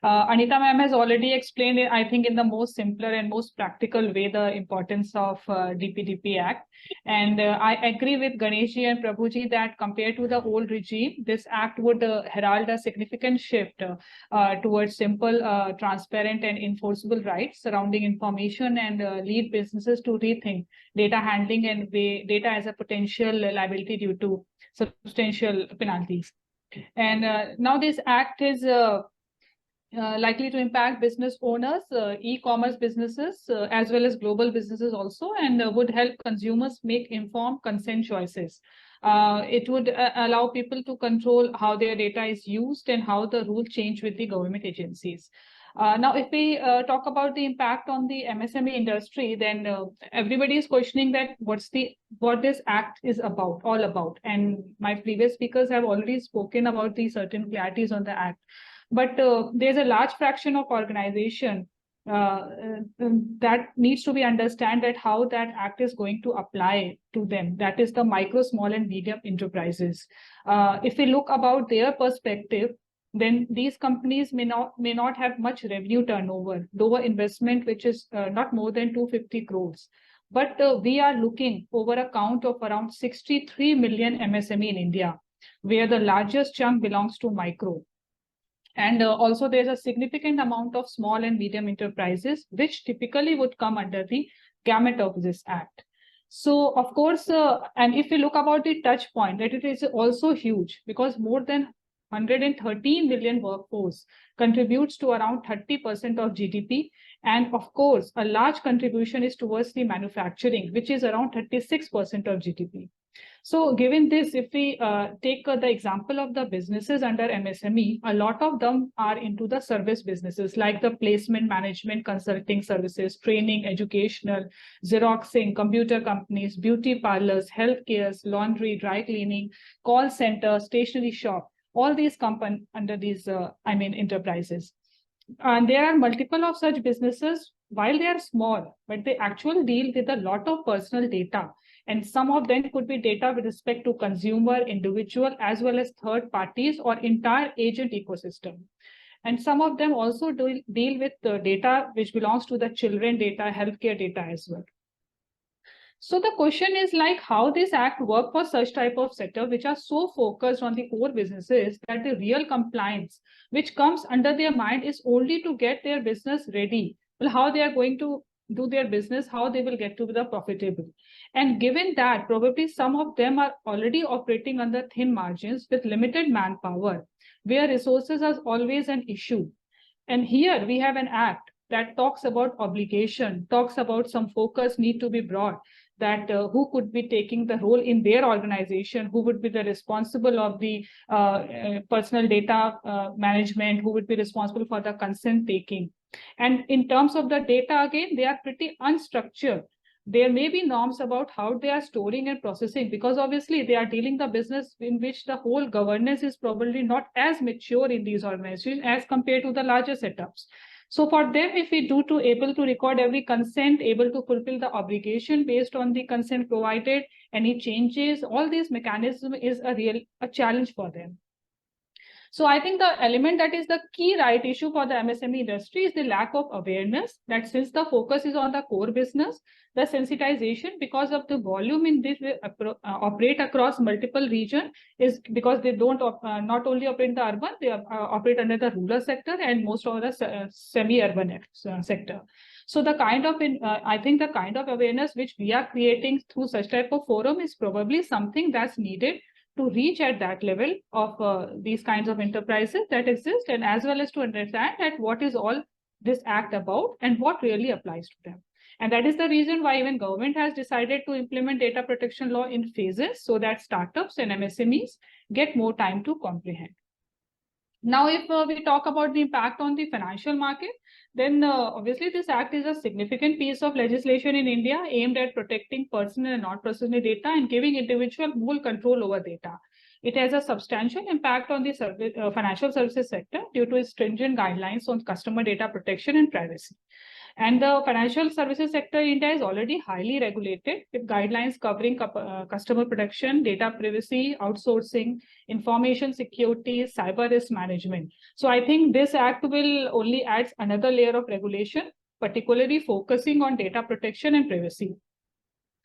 Anita ma'am has already explained, I think, in the most simpler and most practical way, the importance of DPDP Act. And I agree with Ganeshji and Prabhuji that compared to the old regime, this act would herald a significant shift towards simple, transparent and enforceable rights surrounding information, and lead businesses to rethink data handling and data as a potential liability due to substantial penalties. And now this act is likely to impact business owners, e-commerce businesses, as well as global businesses also, and would help consumers make informed consent choices. It would allow people to control how their data is used and how the rules change with the government agencies. Now, if we talk about the impact on the MSME industry, then everybody is questioning that what this act is all about. And my previous speakers have already spoken about the certain clarities on the act. But there's a large fraction of organization that needs to be understand that how that act is going to apply to them. That is the micro, small and medium enterprises. If we look about their perspective, then these companies may not have much revenue turnover, lower investment, which is not more than 250 crores. But we are looking over a count of around 63 million MSME in India, where the largest chunk belongs to micro. And also there's a significant amount of small and medium enterprises, which typically would come under the gamut of this act. So of course, and if we look about the touch point, that it is also huge, because more than 113 million workforce contributes to around 30% of GDP. And of course, a large contribution is towards the manufacturing, which is around 36% of GDP. So given this, if we take the example of the businesses under MSME, a lot of them are into the service businesses like the placement management, consulting services, training, educational, Xeroxing, computer companies, beauty parlors, healthcare, laundry, dry cleaning, call center, stationery shop. All these come under these, enterprises. And there are multiple of such businesses, while they are small, but they actually deal with a lot of personal data. And some of them could be data with respect to consumer, individual, as well as third parties or entire agent ecosystem. And some of them also deal with the data which belongs to the children data, healthcare data as well. So the question is like how this act work for such type of sector which are so focused on the core businesses that the real compliance which comes under their mind is only to get their business ready. Well, how they are going to do their business, how they will get to the profitable. And given that probably some of them are already operating under thin margins with limited manpower, where resources are always an issue. And here we have an act that talks about obligation, talks about some focus need to be brought, that who could be taking the role in their organization, who would be the responsible of the personal data management, who would be responsible for the consent taking. And in terms of the data, again, they are pretty unstructured. There may be norms about how they are storing and processing, because obviously they are dealing the business in which the whole governance is probably not as mature in these organizations as compared to the larger setups. So for them, if we able to record every consent, able to fulfill the obligation based on the consent provided, any changes, all these mechanisms is a challenge for them. So I think the element that is the key right issue for the MSME industry is the lack of awareness that since the focus is on the core business, the sensitization because of the volume in this operate across multiple regions is because they don't not only operate in the urban, they operate under the rural sector and most of the semi-urban sector. So the kind of, I think the kind of awareness which we are creating through such type of forum is probably something that's needed to reach at that level of these kinds of enterprises that exist, and as well as to understand that what is all this act about and what really applies to them. And that is the reason why even government has decided to implement data protection law in phases so that startups and MSMEs get more time to comprehend. Now, if we talk about the impact on the financial market, then obviously this act is a significant piece of legislation in India aimed at protecting personal and non-personal data and giving individual full control over data. It has a substantial impact on the financial services sector due to its stringent guidelines on customer data protection and privacy. And the financial services sector in India is already highly regulated with guidelines covering customer protection, data privacy, outsourcing, information security, cyber risk management. So I think this act will only add another layer of regulation, particularly focusing on data protection and privacy.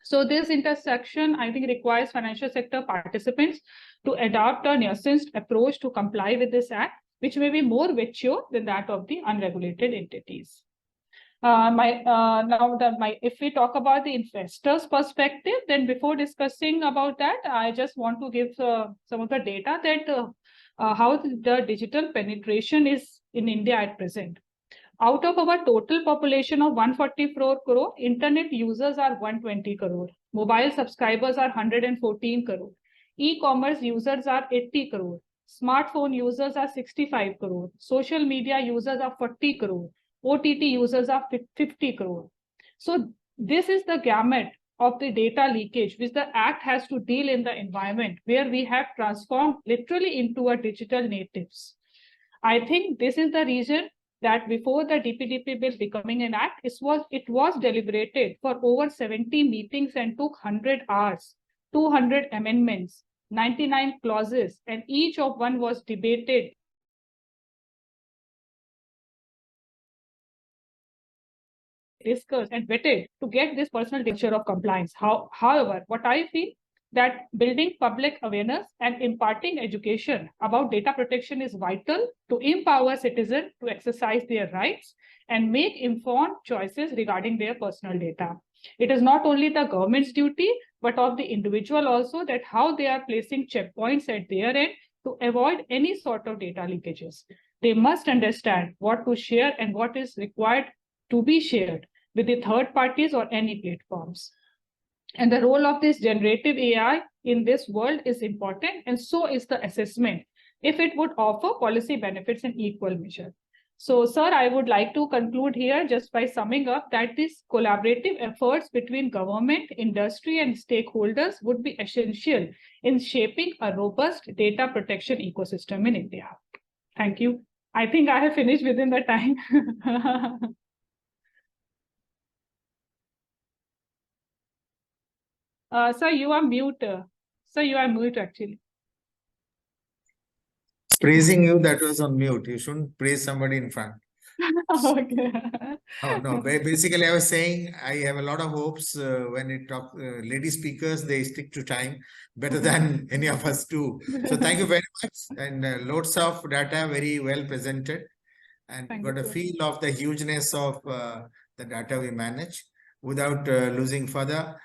So this intersection, I think, requires financial sector participants to adopt a nuanced approach to comply with this act, which may be more mature than that of the unregulated entities. If we talk about the investors' perspective, then before discussing about that, I just want to give some of the data that how the digital penetration is in India at present. Out of our total population of 144 crore, internet users are 120 crore, mobile subscribers are 114 crore, e-commerce users are 80 crore, smartphone users are 65 crore, social media users are 40 crore, OTT users are 50 crore. So this is the gamut of the data leakage which the act has to deal in the environment where we have transformed literally into a digital natives. I think this is the reason that before the DPDP bill becoming an act, it was deliberated for over 70 meetings and took 100 hours, 200 amendments, 99 clauses, and each of one was debated discussed and vetted to get this personal nature of compliance. However, what I feel that building public awareness and imparting education about data protection is vital to empower citizens to exercise their rights and make informed choices regarding their personal data. It is not only the government's duty, but of the individual also, that how they are placing checkpoints at their end to avoid any sort of data leakages. They must understand what to share and what is required to be shared with the third parties or any platforms. And the role of this generative AI in this world is important, and so is the assessment, if it would offer policy benefits in equal measure. So, sir, I would like to conclude here just by summing up that these collaborative efforts between government, industry, and stakeholders would be essential in shaping a robust data protection ecosystem in India. Thank you. I think I have finished within the time. Sir, you are mute. Sir, you are mute actually. Praising you, that was on mute. You shouldn't praise somebody in front. Okay. Oh, no, basically I was saying I have a lot of hopes when it talk lady speakers, they stick to time better than any of us do. So thank you very much, and loads of data very well presented, and Thank got you, a sir. feel of the hugeness of the data we manage. Without losing further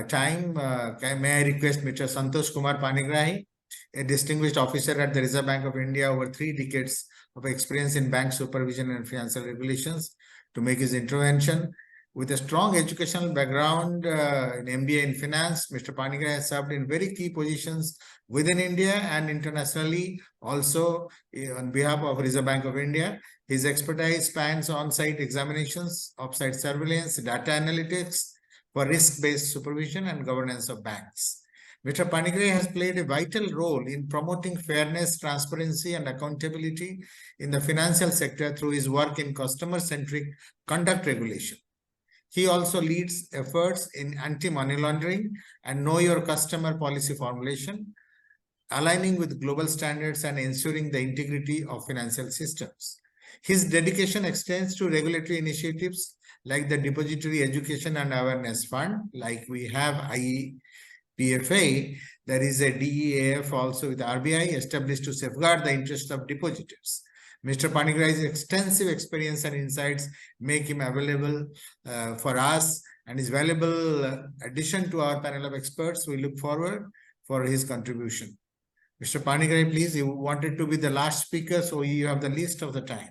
time, may I request Mr. Santosh Kumar Panigrahi, a distinguished officer at the Reserve Bank of India, over 3 decades of experience in bank supervision and financial regulations, to make his intervention. With a strong educational background in MBA in finance, Mr. Panigrahi has served in very key positions within India and internationally, also on behalf of Reserve Bank of India. His expertise spans on-site examinations, off-site surveillance, data analytics for risk-based supervision and governance of banks. Mr. Panigrahi has played a vital role in promoting fairness, transparency, and accountability in the financial sector through his work in customer-centric conduct regulation. He also leads efforts in anti-money laundering and know your customer policy formulation, aligning with global standards and ensuring the integrity of financial systems. His dedication extends to regulatory initiatives like the Depository Education and Awareness Fund, like we have IEPFA. There is a DEAF also with RBI established to safeguard the interests of depositors. Mr. Panigrahi's extensive experience and insights make him available for us, and is valuable addition to our panel of experts. We look forward for his contribution. Mr. Panigrahi, please, you wanted to be the last speaker, so you have the least of the time.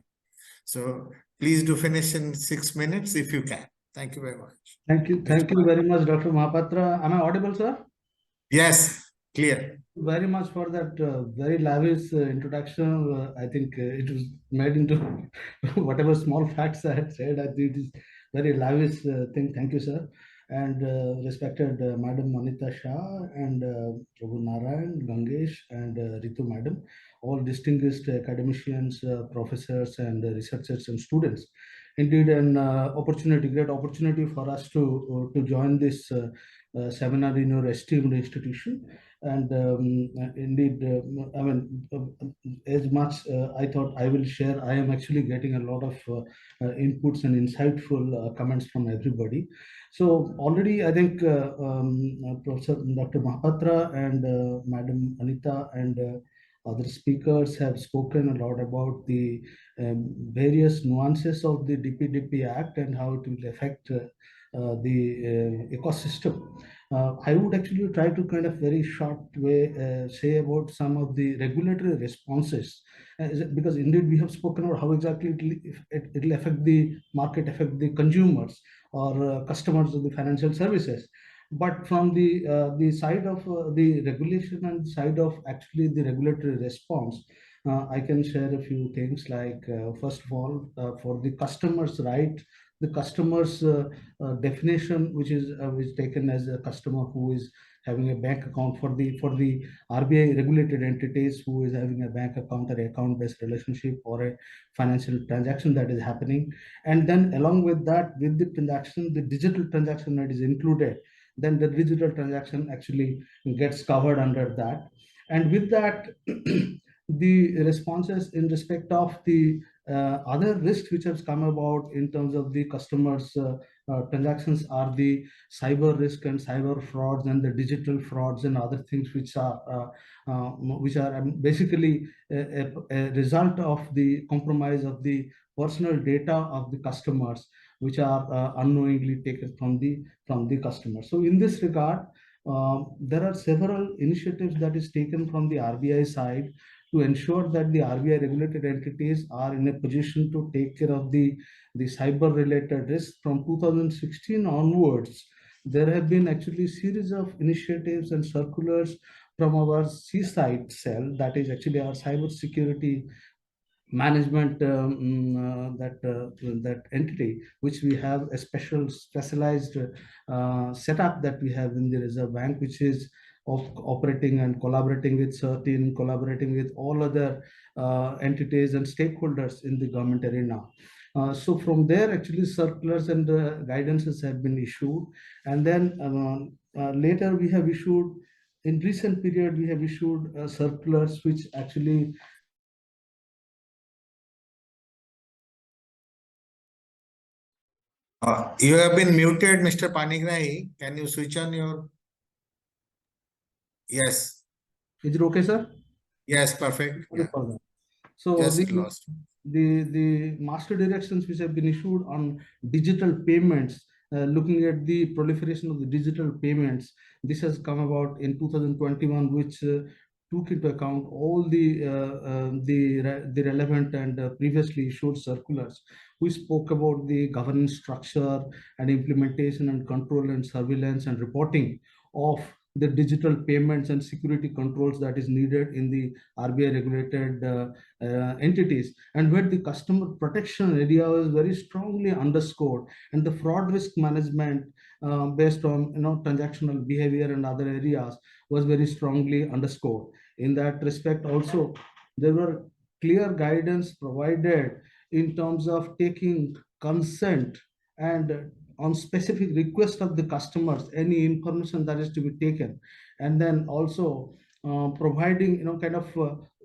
So please do finish in 6 minutes if you can. Thank you very much. Thank you. Thank you very much, Dr. Mahapatra. Am I audible, sir? Yes, clear. Very much for that very lavish introduction. I think it was made into whatever small facts I had said. I think it is very lavish thing. Thank you, sir. And respected Madam Anita Shah and Prabhu Narayan, Gangesh, and Ritu Madam, all distinguished academicians, professors, and researchers and students. Indeed, an great opportunity for us to join this seminar in your esteemed institution. And indeed, I mean, as much I thought I will share, I am actually getting a lot of inputs and insightful comments from everybody. So already, I think Professor Dr. Mahapatra and Madam Anita and other speakers have spoken a lot about the various nuances of the DPDP Act and how it will affect the ecosystem. I would actually try to kind of very short way say about some of the regulatory responses, because indeed we have spoken about how exactly it will affect the market, affect the consumers or customers of the financial services. But from the side of the regulation and side of actually the regulatory response, I can share a few things like, first of all, for the customer's right, the customer's definition, which is taken as a customer who is having a bank account for the RBI regulated entities, who is having a bank account or account-based relationship or a financial transaction that is happening. And then along with that, with the transaction, the digital transaction that is included, then the digital transaction actually gets covered under that. And with that, the responses in respect of the other risks which has come about in terms of the customers transactions are the cyber risk and cyber frauds and the digital frauds and other things which are basically a result of the compromise of the personal data of the customers, which are unknowingly taken from the customer. So in this regard, there are several initiatives that is taken from the RBI side to ensure that the RBI regulated entities are in a position to take care of the cyber related risk. From 2016 onwards, there have been actually series of initiatives and circulars from our seaside cell, that is actually our cyber security management, that entity, which we have a specialized setup that we have in the Reserve Bank, which is operating and collaborating with CERTIN, collaborating with all other entities and stakeholders in the government arena. So from there, actually, circulars and guidances have been issued, and then later we have issued, in recent period, we have issued circulars which actually You have been muted, Mr. Panigrahi. Can you switch on your? Yes. is it okay, sir? Yes, perfect. Sorry Yeah. for that. So Just lost. the master directions which have been issued on digital payments, looking at the proliferation of the digital payments, this has come about in 2021, which took into account all the relevant and previously issued circulars. We spoke about the governance structure and implementation and control and surveillance and reporting of the digital payments and security controls that is needed in the RBI regulated entities, and where the customer protection area was very strongly underscored, and the fraud risk management based on transactional behavior and other areas was very strongly underscored. In that respect, also there were clear guidance provided in terms of taking consent and on specific request of the customers, any information that is to be taken, and then also providing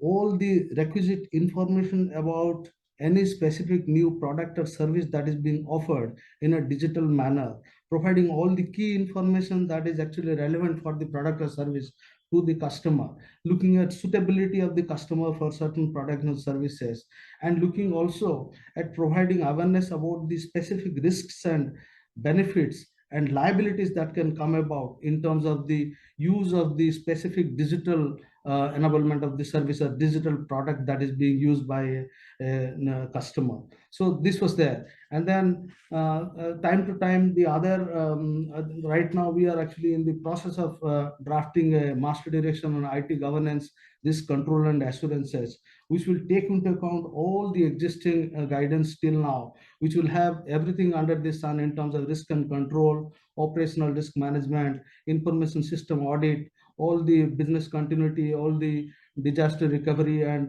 all the requisite information about any specific new product or service that is being offered in a digital manner, providing all the key information that is actually relevant for the product or service to the customer, looking at suitability of the customer for certain products and services, and looking also at providing awareness about the specific risks and benefits and liabilities that can come about in terms of the use of the specific digital enablement of the service or digital product that is being used by a customer. So this was there. And then time to time, the other, right now we are actually in the process of drafting a master direction on IT governance, risk control and assurances, which will take into account all the existing guidance till now, which will have everything under the sun in terms of risk and control, operational risk management, information system audit, all the business continuity, all the disaster recovery and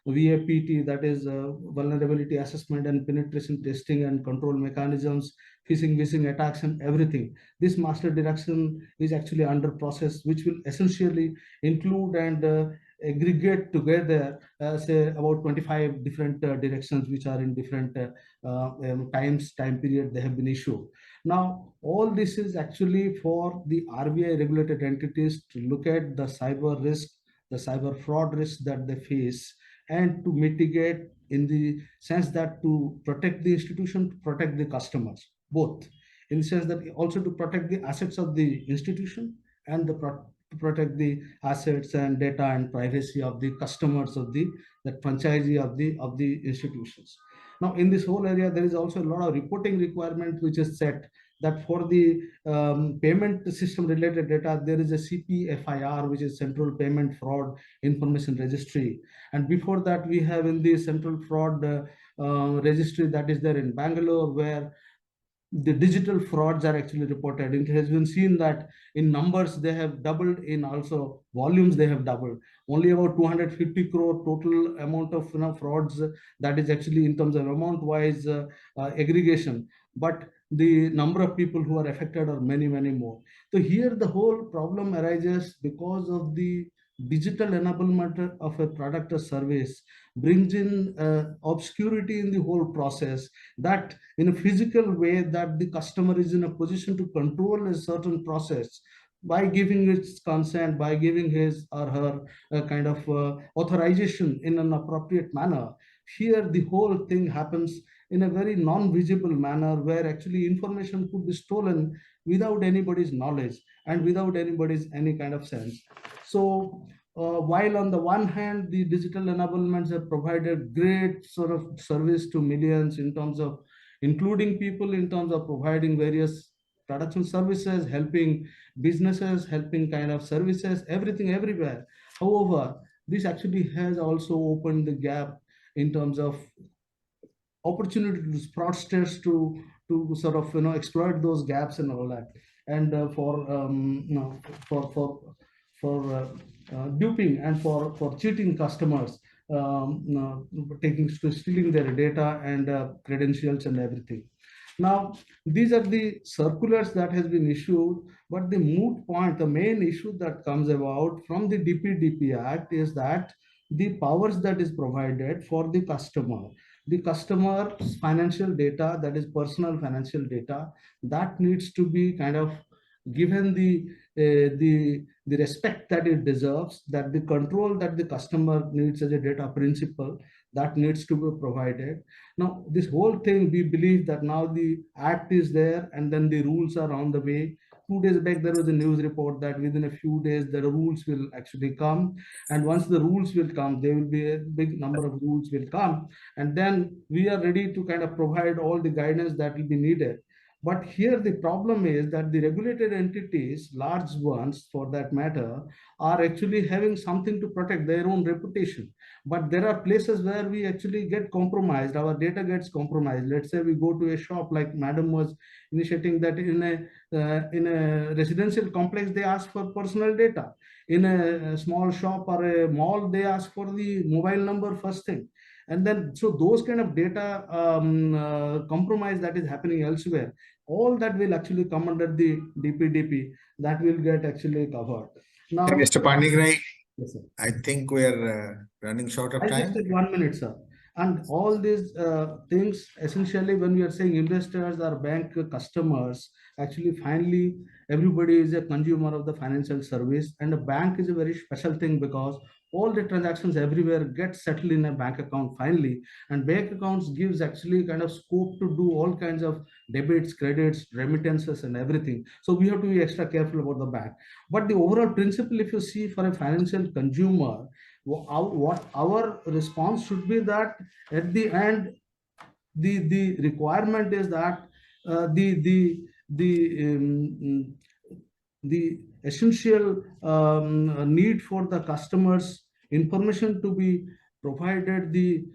VAPT, that is vulnerability assessment and penetration testing and control mechanisms, phishing attacks and everything. This master direction is actually under process, which will essentially include and aggregate together say about 25 different directions which are in different time period they have been issued. Now all this is actually for the RBI regulated entities to look at the cyber risk, the cyber fraud risk that they face, and to mitigate in the sense that to protect the institution, to protect the customers, both in the sense that also to protect the assets of the institution and to protect the assets and data and privacy of the customers of the franchisee of the institutions. Now in this whole area, there is also a lot of reporting requirement which is set, that for the payment system related data, there is a CPFIR, which is Central Payment Fraud Information Registry. And before that, we have in the Central Fraud Registry that is there in Bangalore, where the digital frauds are actually reported. It has been seen that in numbers they have doubled, in also volumes they have doubled. Only about 250 crore total amount of frauds that is actually in terms of amount wise aggregation, but the number of people who are affected are many more. So here the whole problem arises because of the digital enablement of a product or service brings in obscurity in the whole process, that in a physical way that the customer is in a position to control a certain process by giving its consent, by giving his or her kind of authorization in an appropriate manner. Here, the whole thing happens in a very non-visible manner, where actually information could be stolen without anybody's knowledge and without anybody's any kind of sense. So while on the one hand, the digital enablements have provided great sort of service to millions in terms of including people, in terms of providing various products and services, helping businesses, helping kind of services, everything everywhere. However, this actually has also opened the gap in terms of opportunity to fraudsters to sort of exploit those gaps and all that, and for duping and for cheating customers, stealing their data and credentials and everything. Now, these are the circulars that has been issued, but the moot point, the main issue that comes about from the DPDP Act is that the powers that is provided for the customer's financial data, that is personal financial data, that needs to be kind of given the respect that it deserves, that the control that the customer needs as a data principle, that needs to be provided. Now, this whole thing, we believe that now the act is there and then the rules are on the way. 2 days back, there was a news report that within a few days, the rules will actually come. And once the rules will come, there will be a big number of rules will come. And then we are ready to kind of provide all the guidance that will be needed. But here the problem is that the regulated entities, large ones for that matter, are actually having something to protect their own reputation. But there are places where we actually get compromised, our data gets compromised. Let's say we go to a shop, like Madam was initiating, that in a residential complex, they ask for personal data. In a small shop or a mall, they ask for the mobile number first thing. And then, so those kind of data compromise that is happening elsewhere, all that will actually come under the DPDP, that will get actually covered. Now, Mr. Pandegrai, yes, sir. I think we are running short of I time. just said 1 minute, sir. And all these things, essentially, when we are saying investors or bank customers, actually, finally, everybody is a consumer of the financial service. And a bank is a very special thing, because all the transactions everywhere get settled in a bank account finally. And bank accounts gives actually kind of scope to do all kinds of debits, credits, remittances, and everything. So we have to be extra careful about the bank. But the overall principle, if you see for a financial consumer, what our response should be, that at the end, the requirement is that the essential need for the customers information to be provided, the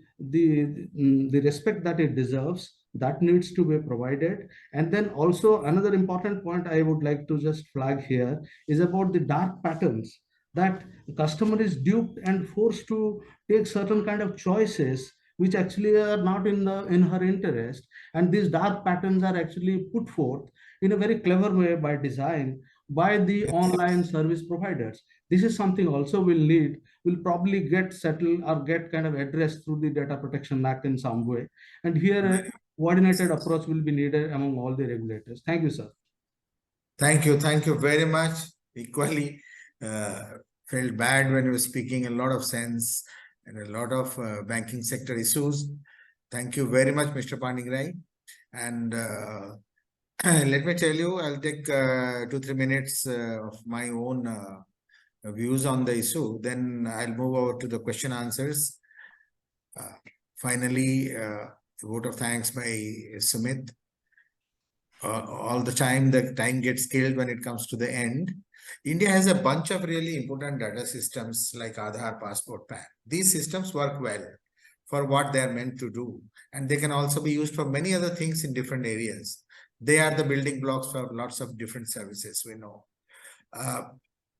respect that it deserves, that needs to be provided. And then also another important point I would like to just flag here is about the dark patterns, that the customer is duped and forced to take certain kind of choices which actually are not in her interest. And these dark patterns are actually put forth in a very clever way by design by the online service providers. This is something also will probably get settled or get kind of addressed through the Data Protection Act in some way. And here a coordinated approach will be needed among all the regulators. Thank you, sir. Thank you. Thank you very much. Equally, felt bad when you were speaking a lot of sense and a lot of banking sector issues. Thank you very much, Mr. Pandegrai. And let me tell you, I'll take 2-3 minutes of my own views on the issue. Then I'll move over to the question answers. Finally, vote of thanks by Sumit. All the time gets killed when it comes to the end. India has a bunch of really important data systems like Aadhaar, Passport, PAN. These systems work well for what they are meant to do. And they can also be used for many other things in different areas. They are the building blocks for lots of different services, we know.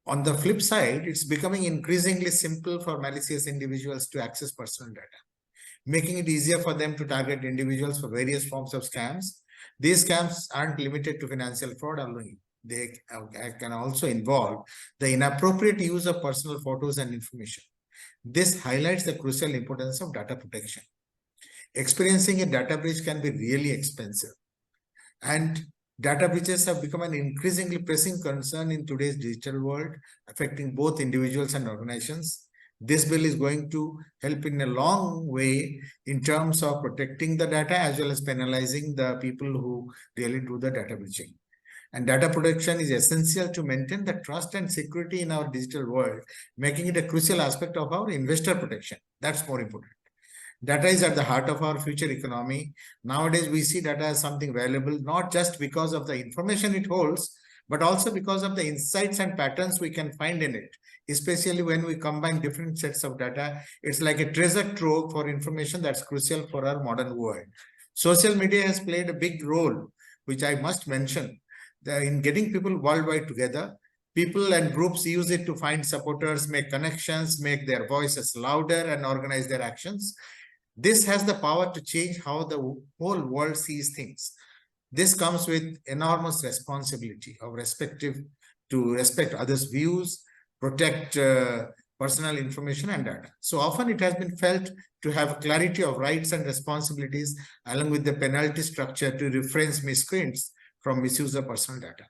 On the flip side, it's becoming increasingly simple for malicious individuals to access personal data, making it easier for them to target individuals for various forms of scams. These scams aren't limited to financial fraud alone. they can also involve the inappropriate use of personal photos and information. This highlights the crucial importance of data protection. Experiencing a data breach can be really expensive, and data breaches have become an increasingly pressing concern in today's digital world, affecting both individuals and organizations. This bill is going to help in a long way in terms of protecting the data as well as penalizing the people who really do the data breaching. And data protection is essential to maintain the trust and security in our digital world, making it a crucial aspect of our investor protection. That's more important. Data is at the heart of our future economy. Nowadays, we see data as something valuable, not just because of the information it holds, but also because of the insights and patterns we can find in it. Especially when we combine different sets of data, it's like a treasure trove for information that's crucial for our modern world. Social media has played a big role, which I must mention, in getting people worldwide together. People and groups use it to find supporters, make connections, make their voices louder, and organize their actions. This has the power to change how the whole world sees things. This comes with enormous responsibility of respect others' views, protect personal information and data. So often it has been felt to have clarity of rights and responsibilities along with the penalty structure to refrain miscreants from misuse of personal data.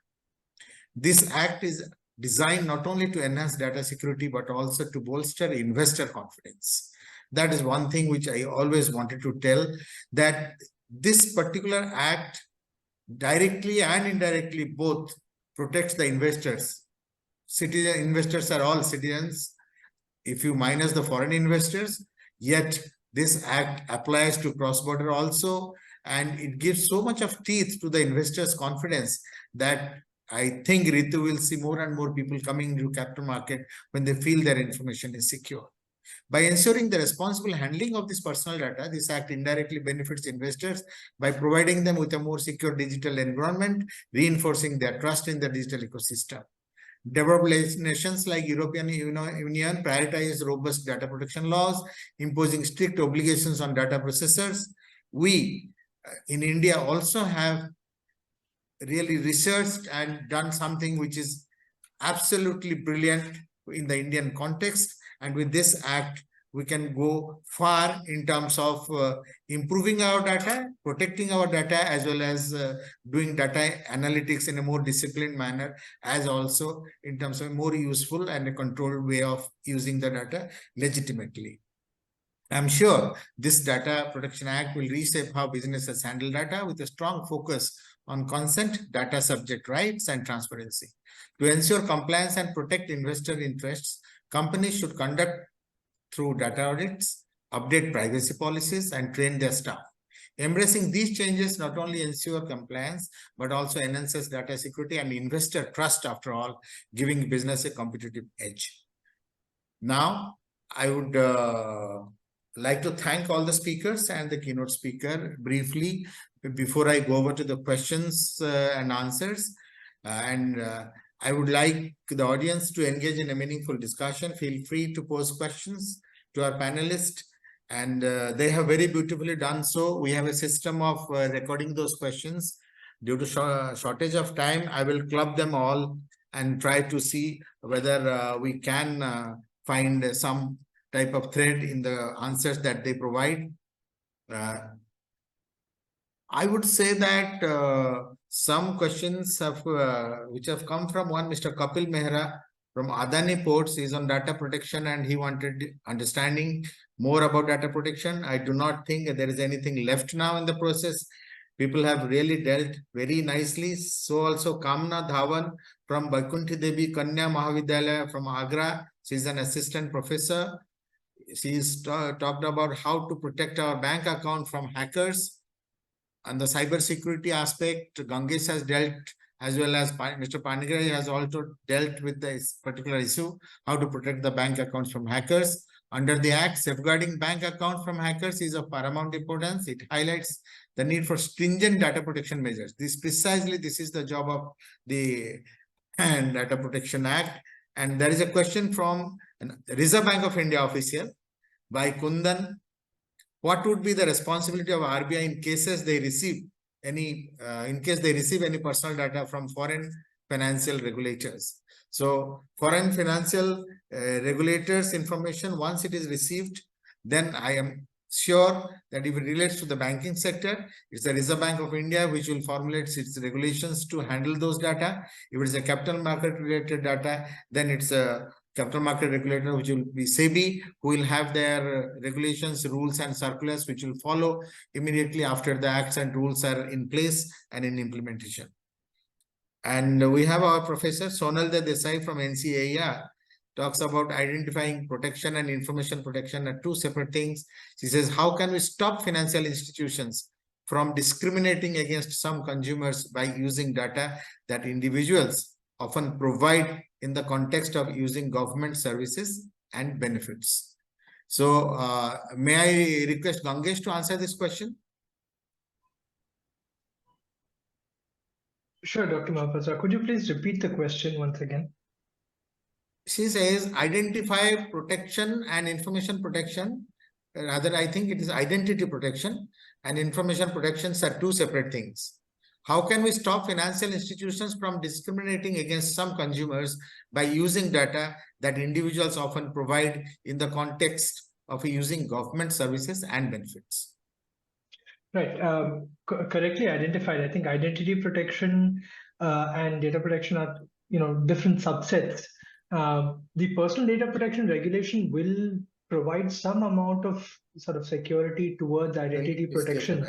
This act is designed not only to enhance data security, but also to bolster investor confidence. That is one thing which I always wanted to tell, that this particular act directly and indirectly both protects the investors. Investors are all citizens, if you minus the foreign investors, yet this act applies to cross-border also, and it gives so much of teeth to the investors' confidence that I think Ritu will see more and more people coming into capital market when they feel their information is secure. By ensuring the responsible handling of this personal data, this act indirectly benefits investors by providing them with a more secure digital environment, reinforcing their trust in the digital ecosystem. Developed nations like European Union prioritize robust data protection laws, imposing strict obligations on data processors. We in India also have really researched and done something which is absolutely brilliant in the Indian context. And with this act, we can go far in terms of improving our data, protecting our data, as well as doing data analytics in a more disciplined manner, as also in terms of a more useful and a controlled way of using the data legitimately. I'm sure this Data Protection Act will reshape how businesses handle data with a strong focus on consent, data subject rights, and transparency. To ensure compliance and protect investor interests, companies should conduct through data audits, update privacy policies, and train their staff. Embracing these changes not only ensure compliance, but also enhances data security and investor trust, after all, giving business a competitive edge. Now, I would like to thank all the speakers and the keynote speaker briefly before I go over to the questions and answers. I would like the audience to engage in a meaningful discussion. Feel free to pose questions to our panelists, and they have very beautifully done so. We have a system of recording those questions. Due to shortage of time, I will club them all and try to see whether we can find some type of thread in the answers that they provide. I would say that some questions have which have come from one Mr. Kapil Mehra from Adani Ports is on data protection, and he wanted understanding more about data protection. I do not think there is anything left now in the process. People have really dealt very nicely. So also Kamna Dhawan from Vaikunthi Devi Kanya Mahavidyalaya from Agra. She is an assistant professor. She's talked about how to protect our bank account from hackers. And the cyber security aspect, Gangesh has dealt, as well as Mr. Panigrahi has also dealt with this particular issue, how to protect the bank accounts from hackers. Under the Act, safeguarding bank accounts from hackers is of paramount importance. It highlights the need for stringent data protection measures. This is the job of the Data Protection Act. And there is a question from Reserve Bank of India official by Kundan. What would be the responsibility of RBI in cases they receive any personal data from foreign financial regulators. So foreign financial regulators information, once it is received, then I am sure that if it relates to the banking sector, it's the Reserve Bank of India which will formulate its regulations to handle those data. If it's a capital market related data, then it's a capital market regulator, which will be SEBI, who will have their regulations, rules, and circulars, which will follow immediately after the acts and rules are in place and in implementation. And we have our professor Sonal Desai from NCAR, talks about identifying protection and information protection are two separate things. She says, how can we stop financial institutions from discriminating against some consumers by using data that individuals often provide in the context of using government services and benefits? So may I request Gangesh to answer this question? Sure, Dr. Mahapatra. Could you please repeat the question once again? She says identify protection and information protection. Rather, I think it is identity protection and information protections are two separate things. How can we stop financial institutions from discriminating against some consumers by using data that individuals often provide in the context of using government services and benefits? Right, correctly identified. I think identity protection and data protection are, different subsets. The personal data protection regulation will provide some amount of sort of security towards identity protection,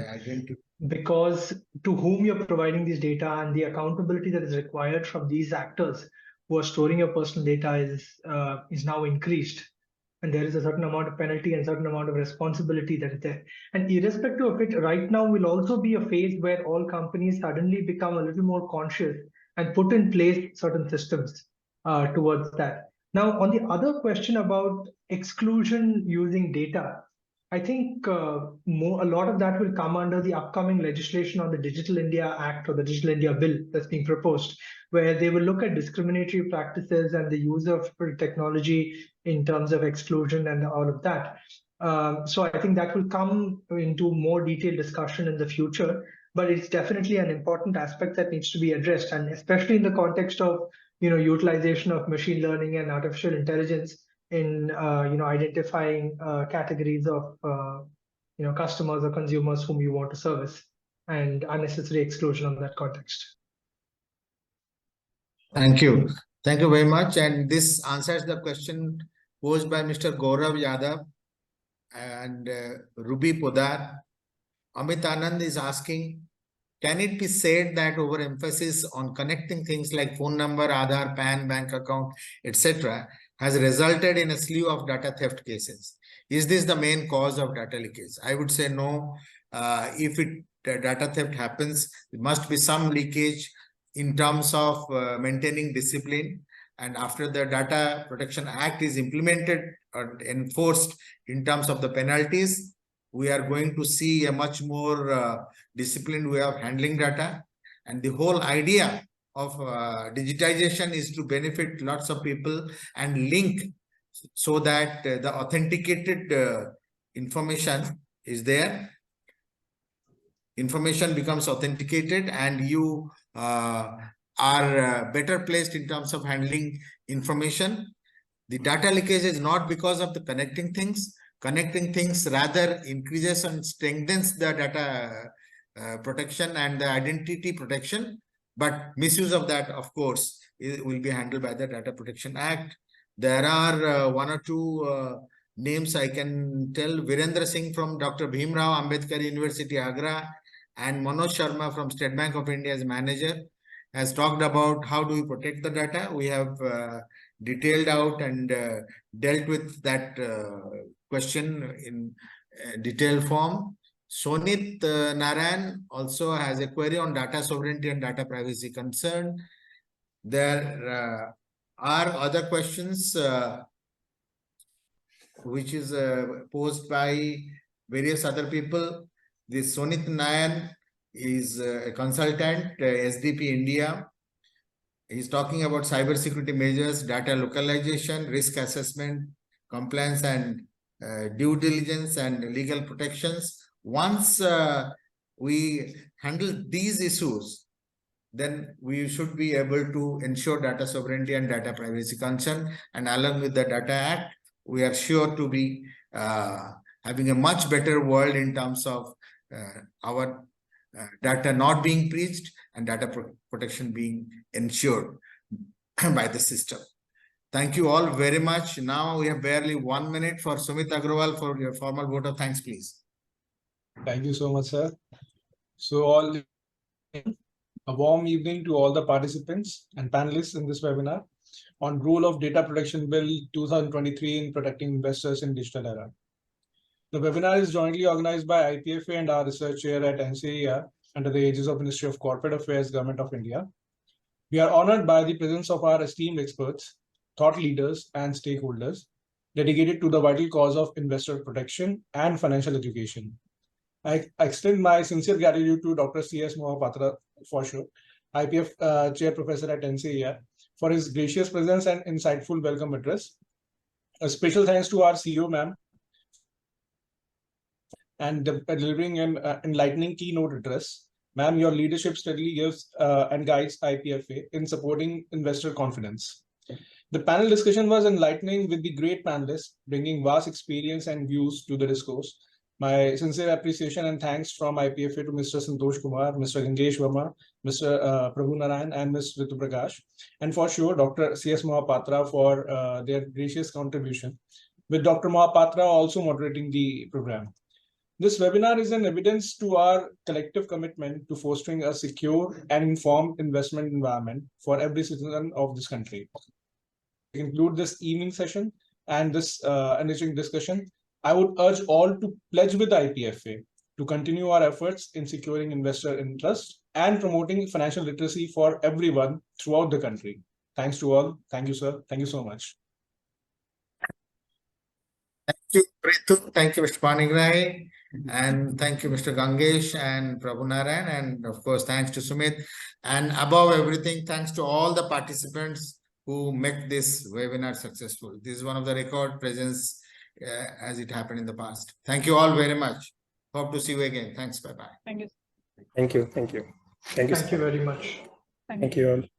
because to whom you're providing these data and the accountability that is required from these actors who are storing your personal data is now increased. And there is a certain amount of penalty and certain amount of responsibility that is there. And irrespective of it, right now will also be a phase where all companies suddenly become a little more conscious and put in place certain systems towards that. Now, on the other question about exclusion using data, I think a lot of that will come under the upcoming legislation on the Digital India Act or the Digital India Bill that's being proposed, where they will look at discriminatory practices and the use of technology in terms of exclusion and all of that. So I think that will come into more detailed discussion in the future, but it's definitely an important aspect that needs to be addressed, and especially in the context of utilization of machine learning and artificial intelligence in identifying categories of customers or consumers whom you want to service, and unnecessary exclusion on that context. Thank you. Thank you very much. And this answers the question posed by Mr. Gaurav Yadav and Ruby Podar. Amit Anand is asking, can it be said that overemphasis on connecting things like phone number, Aadhaar, PAN, bank account, etc. has resulted in a slew of data theft cases? Is this the main cause of data leakage? I would say no. If data theft happens, there must be some leakage in terms of maintaining discipline. And after the Data Protection Act is implemented or enforced in terms of the penalties, we are going to see a much more disciplined way of handling data. And the whole idea of digitization is to benefit lots of people and link so that the authenticated information is there. Information becomes authenticated and you are better placed in terms of handling information. The data leakage is not because of the connecting things. Connecting things rather increases and strengthens the data protection and the identity protection. But misuse of that, of course, will be handled by the Data Protection Act. There are one or two names I can tell. Virendra Singh from Dr. Bhimrao Ambedkar University, Agra, and Manoj Sharma from State Bank of India as manager has talked about how do we protect the data. We have detailed out and dealt with that question in detailed form. Sonit Narayan also has a query on data sovereignty and data privacy concern. There are other questions which is posed by various other people. This Sonit Narayan is a consultant, SDP India. He's talking about cybersecurity measures, data localization, risk assessment, compliance and due diligence and legal protections. Once we handle these issues, then we should be able to ensure data sovereignty and data privacy concern. And along with the Data Act, we are sure to be having a much better world in terms of our data not being breached and data protection being ensured by the system. Thank you all very much. Now we have barely 1 minute for Sumit Agrawal for your formal vote of thanks, please. Thank you so much, sir. So a warm evening to all the participants and panelists in this webinar on Rule of Data Protection Bill 2023 in Protecting Investors in Digital Era. The webinar is jointly organized by IEPFA and our research chair at NCER under the aegis of Ministry of Corporate Affairs, Government of India. We are honored by the presence of our esteemed experts, thought leaders, and stakeholders dedicated to the vital cause of investor protection and financial education. I extend my sincere gratitude to Dr. C.S. Mohapatra, for sure, IPF Chair Professor at NCER, for his gracious presence and insightful welcome address. A special thanks to our CEO, ma'am, and delivering an enlightening keynote address. Ma'am, your leadership steadily gives and guides IPFA in supporting investor confidence. The panel discussion was enlightening with the great panelists, bringing vast experience and views to the discourse. My sincere appreciation and thanks from IPFA to Mr. Santosh Kumar, Mr. Gangesh Verma, Mr. Prabhu Narayan, and Ms. Ritu Prakash, and for sure Dr. C.S. Mohapatra for their gracious contribution, with Dr. Mohapatra also moderating the program. This webinar is an evidence to our collective commitment to fostering a secure and informed investment environment for every citizen of this country. To conclude this evening session and this enriching discussion, I would urge all to pledge with IPFA to continue our efforts in securing investor interest and promoting financial literacy for everyone throughout the country. Thanks to all. Thank you, sir. Thank you so much. Thank you, Ritu. Thank you, Mr. Panigrahi. And thank you, Mr. Gangesh and Prabhu Narayan. And of course, thanks to Sumit. And above everything, thanks to all the participants who make this webinar successful. This is one of the record presence as it happened in the past. Thank you all very much. Hope to see you again. Thanks. Bye-bye. Thank you. Thank you. Thank you. Thank you. Thank you very much. Thank you all.